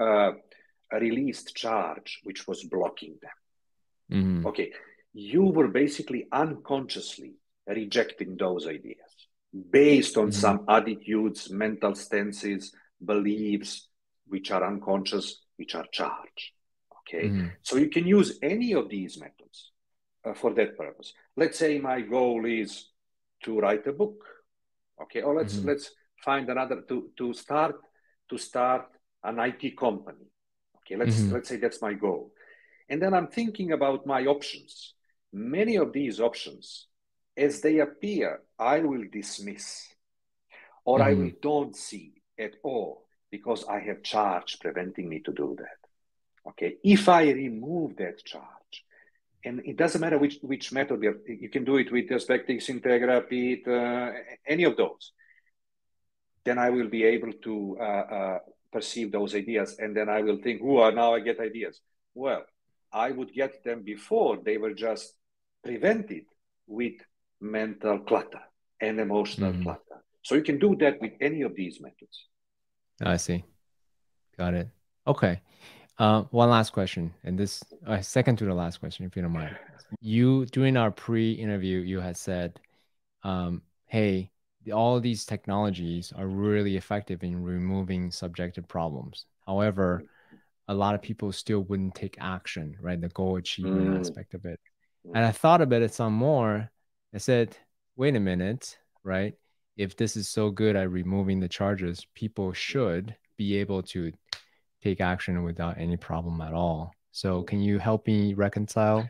released charge, which was blocking them. Mm-hmm. Okay, you were basically unconsciously rejecting those ideas based on Mm-hmm. some attitudes, mental stances, beliefs, which are unconscious, which are charged. Okay, Mm-hmm. so you can use any of these methods for that purpose. Let's say my goal is to write a book. Okay, or Mm-hmm. let's find another to start an IT company. Okay, Mm-hmm. let's say that's my goal. And then I'm thinking about my options. Many of these options, as they appear, I will dismiss or I Mm-hmm. will don't see at all because I have charge preventing me to do that. Okay, if I remove that charge, and it doesn't matter which method you can do it with Aspectics, Integra, Pete, any of those, then I will be able to perceive those ideas, and then I will think, "Oh, now I get ideas." Well, I would get them before they were just prevented with mental clutter and emotional Mm-hmm. clutter. So you can do that with any of these methods. I see. Got it. Okay. One last question, and this second to the last question, if you don't mind. You during our pre-interview, you had said, "Hey, all these technologies are really effective in removing subjective problems. However, a lot of people still wouldn't take action, right? The goal achievement Mm, aspect of it." And mm, I thought about it some more. I said, "Wait a minute, right? If this is so good at removing the charges, people should be able to take action without any problem at all." So mm. can you help me reconcile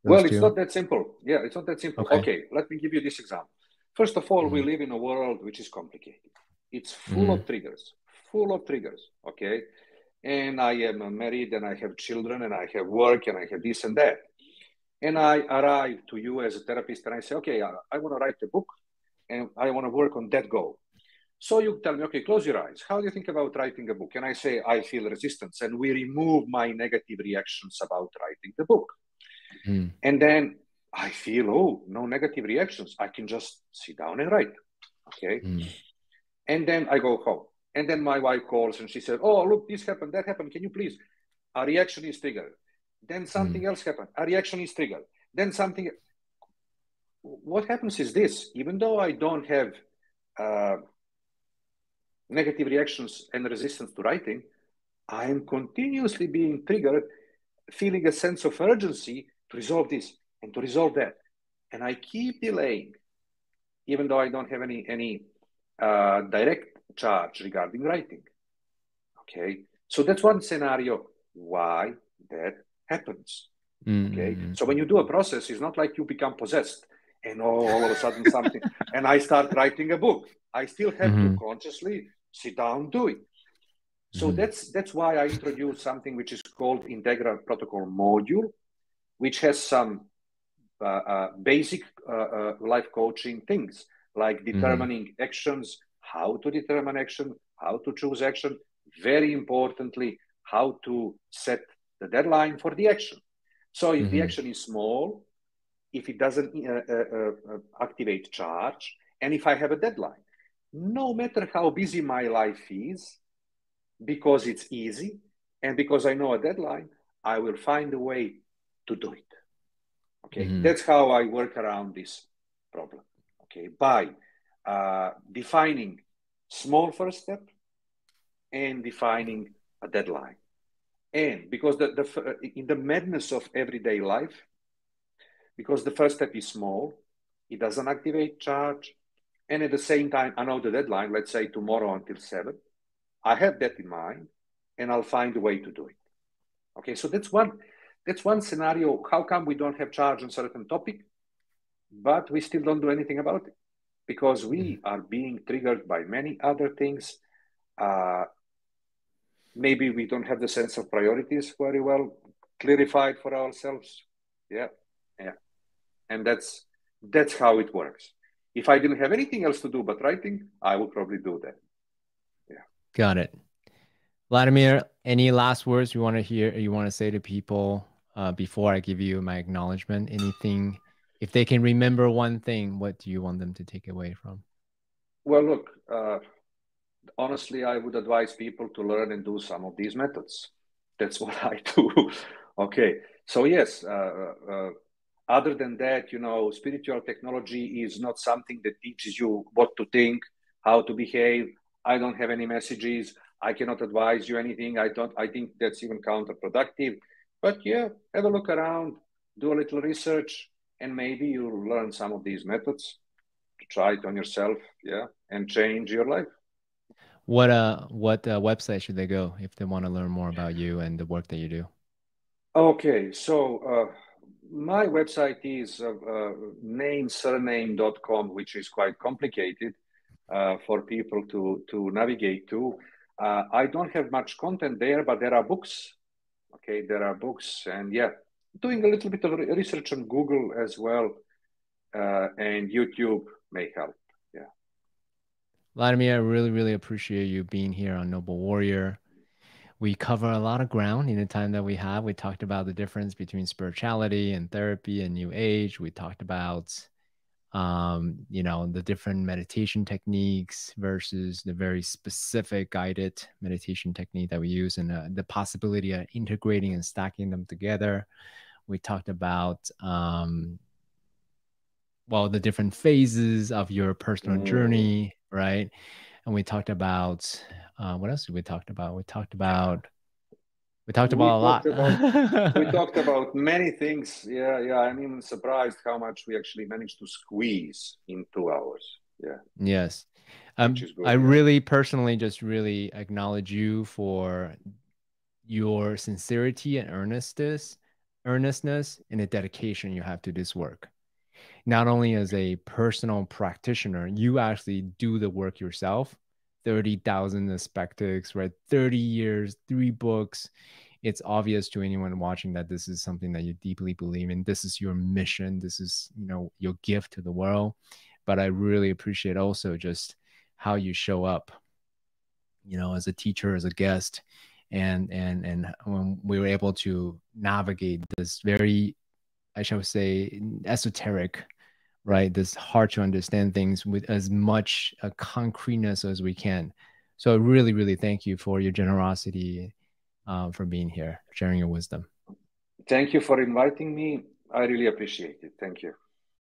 those Well, it's two? not that simple. Yeah, it's not that simple. Okay. Okay, let me give you this example. First of all, we Mm-hmm. live in a world which is complicated. It's full Mm-hmm. of triggers, full of triggers. Okay. And I am married and I have children and I have work and I have this and that. And I arrive to you as a therapist and I say, okay, I want to write a book and I want to work on that goal. So you tell me, okay, close your eyes. How do you think about writing a book? And I say, I feel resistance. And we remove my negative reactions about writing the book. Mm-hmm. And then I feel, oh, no negative reactions. I can just sit down and write. Okay. And then I go home. And then my wife calls and she said, oh, look, this happened, that happened. Can you please? A reaction is triggered. Then Mm-hmm. something else happened. A reaction is triggered. Then something. What happens is this, even though I don't have negative reactions and resistance to writing, I am continuously being triggered, feeling a sense of urgency to resolve this and to resolve that. And I keep delaying, even though I don't have any direct charge regarding writing. Okay, so that's one scenario why that happens. Mm-hmm. Okay, so when you do a process, it's not like you become possessed and all of a sudden something, and I start writing a book. I still have to consciously sit down, do it. So that's why I introduced something which is called Integral Protocol module, which has some basic life coaching things like determining actions, how to determine action, how to choose action, very importantly, how to set the deadline for the action. So if the action is small, if it doesn't activate charge, and if I have a deadline, no matter how busy my life is, because it's easy and because I know a deadline, I will find a way to do it. Okay, that's how I work around this problem. Okay, by defining small first step and defining a deadline. And because in the madness of everyday life, because the first step is small, it doesn't activate charge, and at the same time, I know the deadline, let's say tomorrow until 7, I have that in mind, and I'll find a way to do it. Okay, so that's one scenario. How come we don't have charge on a certain topic, but we still don't do anything about it? Because we are being triggered by many other things. Maybe we don't have the sense of priorities very well clarified for ourselves. Yeah. And that's how it works. If I didn't have anything else to do but writing, I would probably do that. Yeah. Got it. Vladimir, any last words you want to say to people before I give you my acknowledgement? Anything, if they can remember one thing, what do you want them to take away from? Well, look, honestly, I would advise people to learn and do some of these methods. That's what I do. Okay. So yes, other than that, spiritual technology is not something that teaches you what to think, how to behave. I don't have any messages. I cannot advise you anything. I think that's even counterproductive. But yeah, have a look around, do a little research, and maybe you'll learn some of these methods. Try it on yourself, yeah, and change your life. What website should they go if they want to learn more about you and the work that you do? Okay, so my website is namesurname.com, which is quite complicated for people to navigate to. I don't have much content there, but there are books. Okay, there are books, and yeah, doing a little bit of research on Google as well, and YouTube may help. Yeah. Vladimir, I really, really appreciate you being here on Noble Warrior. We cover a lot of ground in the time that we have. We talked about the difference between spirituality and therapy and New Age. We talked about, the different meditation techniques versus the very specific guided meditation technique that we use, and the possibility of integrating and stacking them together. We talked about, the different phases of your personal journey, right? And we talked about, what else did we talk about? We talked about a lot. We talked about many things. Yeah. I'm even surprised how much we actually managed to squeeze in 2 hours. Yeah. Yes. Good, I really personally just really acknowledge you for your sincerity and earnestness and the dedication you have to this work. Not only as a personal practitioner, you actually do the work yourself. 30,000 aspectics, right? 30 years, 3 books. It's obvious to anyone watching that this is something that you deeply believe in. This is your mission. This is, your gift to the world. But I really appreciate also just how you show up, as a teacher, as a guest, and when we were able to navigate this very, I shall say, esoteric, right? This hard to understand things with as much concreteness as we can. So I really, really thank you for your generosity, for being here, sharing your wisdom. Thank you for inviting me. I really appreciate it. Thank you.